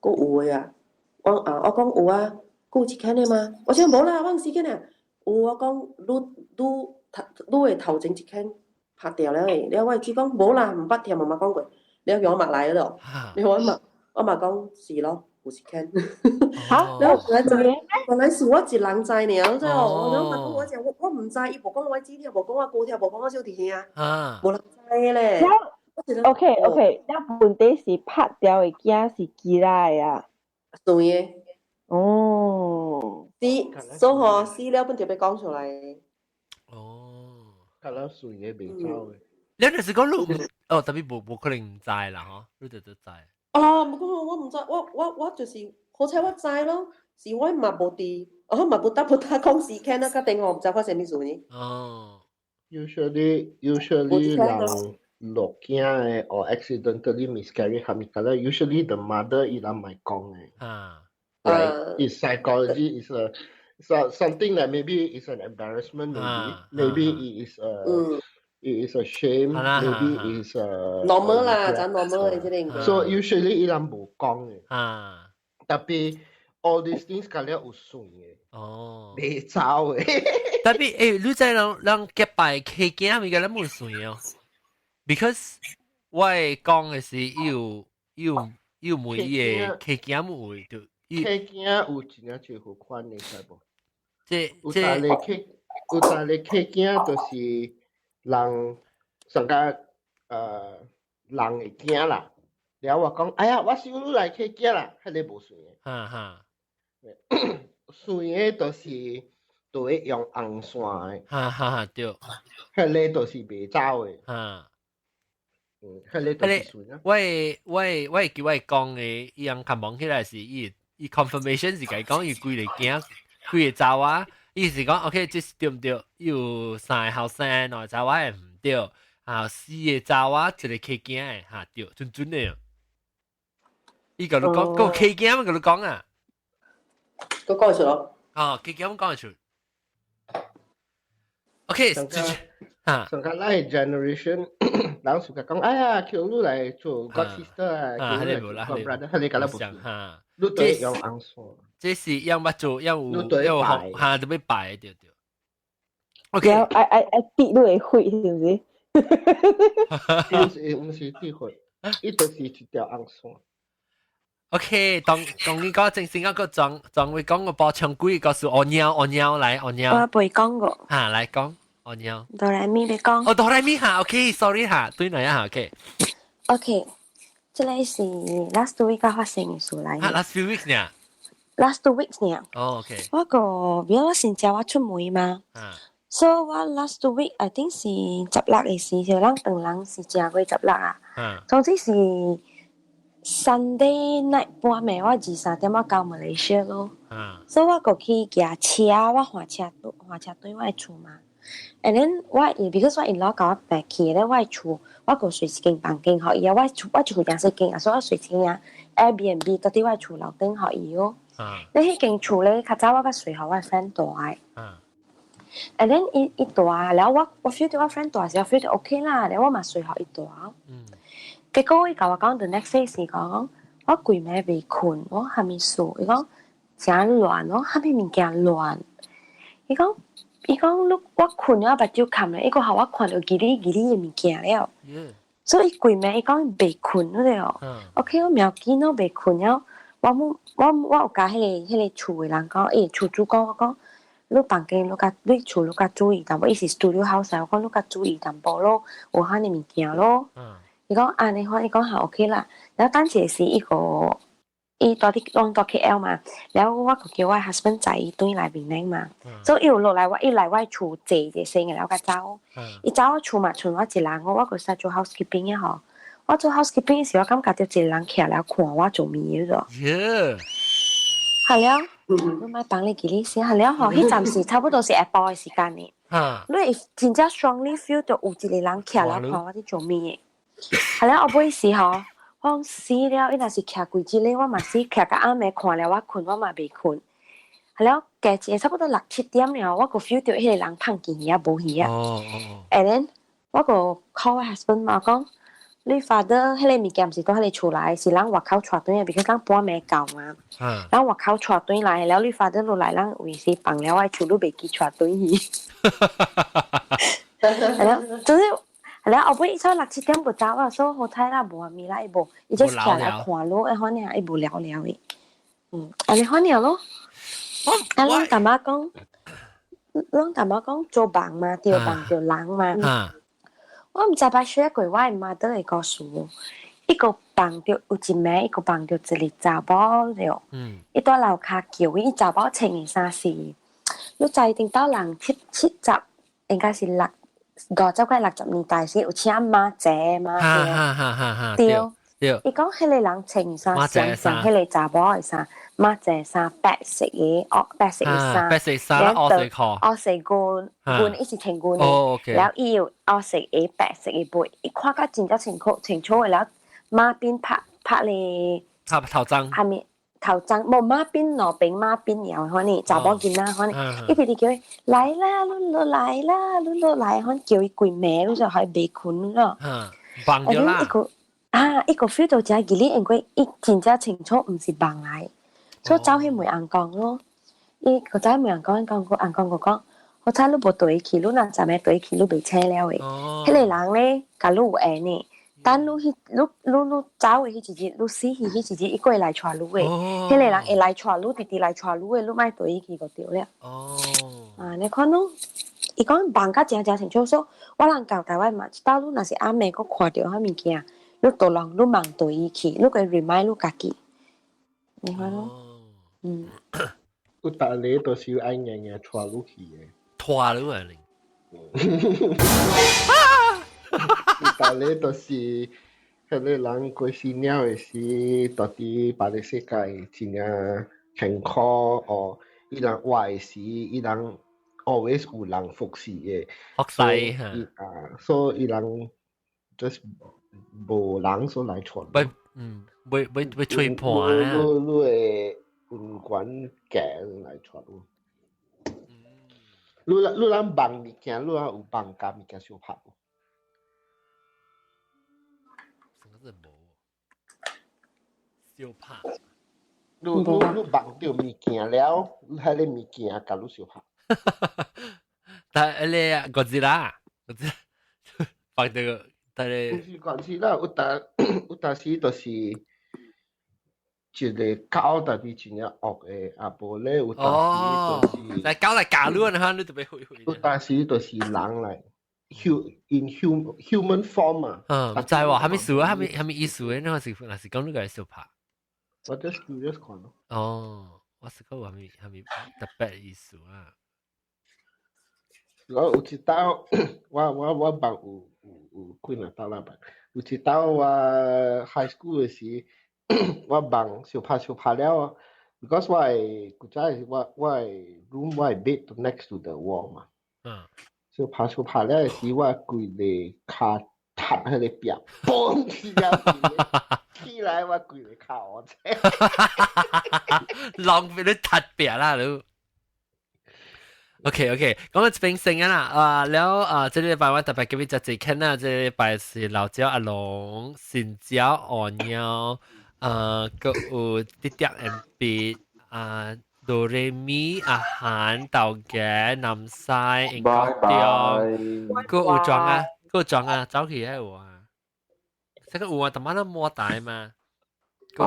佫有誒啊，我講有啊，佫有一間誒嘛，我講無啦，往時間啊，有我講愈會頭前一間拍掉了誒，了我知講無啦，毋捌聽媽媽講過，了叫我嘛來咯，了我嘛講是咯。有一間，好，然後本來是我一人知了，之後我問我講我唔知，伊無講我姊聽，無講我姑聽，無講我小弟聽，無人知咧。OK，那問題是拍掉的囝是幾來啊？對嘅。哦。所以吼死了本就被講出來。哦。咁樣算嘅未走嘅。你就是講你哦，特別無可能唔知啦，嗬，你就知。唔講我唔知，我就是好彩我知咯，是我嘛無佇，我嘛不打講時間啦，個電話唔知發生咩事呢。哦 ，usually 人落驚嘅or accidentally miscarry 係咪㗎咧 ？Usually the mother 伊拉唔係講嘅。Right, it's psychology. It's something that maybe is an embarrassment. Maybe it is a shame, maybe it is normal 啦，真 normal 嘅啫。So usually 伊人無講嘅，特別 all these things 隔了有算嘅，未走嘅。特別你知人結拜企囝咪個人冇算哦 ，because 我講嘅是要每嘢企囝冇會到，企囝有真正最好款你知無？有但係企囝就是人上加人會驚啦，然後我講，哎呀，我小女來去驚啦，迄個無算嘅，算嘅就是會用紅線嘅，對，迄個就是袂走嘅，迄個就是算啊。我叫我講嘅，伊人看望起來是伊 confirmation 是甲伊講伊規個驚，規個走啊。意思講 ，OK， 這是對唔對？有三個後生，兩個查某係唔對，啊四個查某一個企囝嘅嚇對，準準嘅。伊個你講，個企囝個你講啊，個講出咯。哦，企囝講出。OK， 上個嚟 generation，人suka 講，哎呀，叫你嚟做 God sister 啊，叫你嚟做 God brother，係你講得唔對，你對用紅線。這是要乜做？要學下就要擺對對。OK，I 跌都會會，是唔是？唔是跌會，伊就是一條紅線。OK，當你講正先個裝會講個包槍鬼告訴我鳥來我鳥。我未講過。嚇，來講我鳥。哆來咪你講。哦，哆來咪嚇 ，OK，sorry 嚇，對嚟啊 ，OK。這裡是 last week 發生嘅事嚟。嚇 ，last few weeks 呢？Last 2 weeks 呢？哦 ，OK。我個，因為我先叫我出門嘛，所以我 last week I think 是十六嘅事，就人等人是正過十六啊。總之是 Sunday night 半暝，我2-3點我到Malaysia咯。所以我過去駕車，我換車對我厝嘛。And then because 我in-law 教我白去咧，我厝我個隨時間房間可以啊，我厝正式間啊，所以我隨時間 Airbnb 到啲我厝樓頂可以咯。你迄間厝咧，較早我甲隨後我 friend 住嘅，and then 伊住啊，然後我 feel 到我 friend 住時，我 feel 到 OK 啦，然後我嘛隨後伊住啊。結果伊甲我講 the next day 是講，我規暝未困，我蝦米事？伊講真亂，我蝦米物件亂？伊講我困了，我目睭冚咧，伊個後我看到嘰哩嘅物件了。所以鬼暝伊講未困了哦。OK， 我苗見我未困了，我有甲迄個厝嘅人講，厝主講我講，你房間你厝你較注意淡薄，伊是 studio house， 我講你較注意淡薄咯，有遐尼物件咯。伊講安尼好，伊講好 OK 啦。然後當時是伊到KL 嘛，然後我就叫我 husband 載伊轉來檳城嘛，所以伊有落來伊來我厝坐一先嘅，然後甲走，伊走我厝嘛，剩我一人，我就使做 housekeeping 嘅吼。我做 housekeeping 時，我感覺到一個人徛了看我做咩咗。係了，你咪幫你記你先，係了吼，迄陣時差不多是下晡嘅時間呢。你會真正 strongly feel 到有一個人徛了看我啲做咩？係了，我尾時吼。我死了，伊若是徛規日咧，我嘛是徛到暗暝看了，我困我嘛未困。係了，加一個差不多6、7點了，我個 feel 到迄個人碰見魚啊，無魚啊。And then 我個 call 我 husband 嘛講，你 father 迄個物件毋是倒迄個厝內，是人外口帶轉來，because 人半暝到嘛。人外口帶轉來，了你 father 落來，人為是放了我厝，你袂記帶轉去。係了，總之。然後後尾伊出6、7點就走啊，所以好睇啦，無話咪啦，伊無，伊只是徛來看咯，一可能伊無聊聊嘅，安尼可能咯。啊，咱淡仔講做夢嘛，着夢着人嘛。我毋知捌學過，我誒媽都會告訴我，伊個夢着有一暝，伊個夢着一個查某了，伊在樓骹叫伊查某穿嘅衫是，你知定到人70，應該是50幾60年代時有請媽姐嘛對，伊講迄個人穿衫像迄個查某嘅衫，媽姐衫白色嘅，白色嘅衫，白色衫，黑色褲，黑色裙，伊是穿裙嘅，然後伊有黑色嘅白色嘅背，伊看甲真正清楚嘅，然後馬邊拍咧，頭鬃，下面。頭鬃無馬邊路邊馬邊有可能查某囡仔可能，一直叫伊來啦，你落來啦，你落來，可能叫伊規暝，你就係未困咯。放咗啦。一個 feel 到就係佢呢，因為伊真正清楚唔是放來，所以走去梅人講咯。伊個走去梅人講，人講個講，我猜你無對去，你若陣咪對去，你未車了誒。迄個人咧，甲你有緣呢。但你走嘅迄一日，你死去迄一日，伊過來帶你嘅，迄個人會來帶你，直直來帶你嘅，你莫對去就對了。你看咯，伊講夢甲真清楚，所以我人教台灣嘛，到你若是暗暝，佫看到迄物件，你倒人你莫對伊去，你會 remind 你家己，你看咯，有逐個都是愛硬硬帶你去嘅，帶你啊你。但係就是迄個人過世了嘅時，到底別個世界真正健康哦，伊人活嘅時，伊人 always 有人服侍嘅，所以伊人 just 無人所來傳。會吹破啦。你會唔管鏡來傳咯。你人夢物件，你人有夢甲物件相拍無？小拍，你夢到物件了，你迄個物件甲你相拍。但係你啊，嗰隻啦，拍到，但係唔是嗰隻啦，有當時就是一個狗，但係真正惡嘅，啊無咧有當時就是，但係狗嚟假亂嚇，你特別會。有當時就是人嚟。in human form 啊，唔知喎，係咪數啊？係咪意思嘅？呢個是講呢個係小拍。我 just curious 看咯。我是講係咪特別意思啊？我有一道，我幫有幾兩道啦吧。有一道我 high school 嘅時，我幫小拍了 ，because 我係古仔我係 room 我係 bed next to the wall 嘛。小拍了時，我跪嚟卡踏喺你邊，嘣起來我跪嚟卡我啫。浪費你踏邊啦你。OK， 講到平成啦，แล้ว這禮拜我特別叫你就只傾啦，這禮拜是老椒阿龍、新椒鵝鳥，個有啲啲 MB 哆來咪阿韓豆嘅南西英國調，個有裝啊，走起喺度啊，即個有啊，但係都摸大嘛。個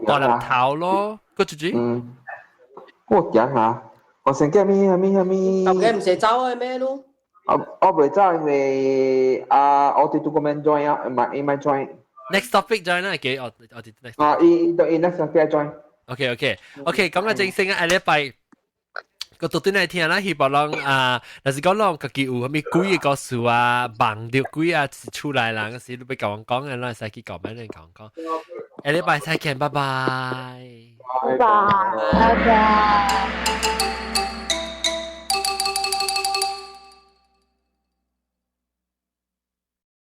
大粒頭咯，個住住。個樣嚇，我成日咩？咁嘅唔使走係咩咯？我唔走因為我哋都個 man join 啊，唔係 join。Next topic join 啦，幾我哋 next。next topic join。OK，咁啊正式啊，禮拜。個到底那天啦，希望讓若是講讓自己有啥物鬼嘅故事啊，忘掉鬼啊出來啦，嗰時你俾講嘅，咱使去講咩人講。下禮拜再見，拜拜。拜拜。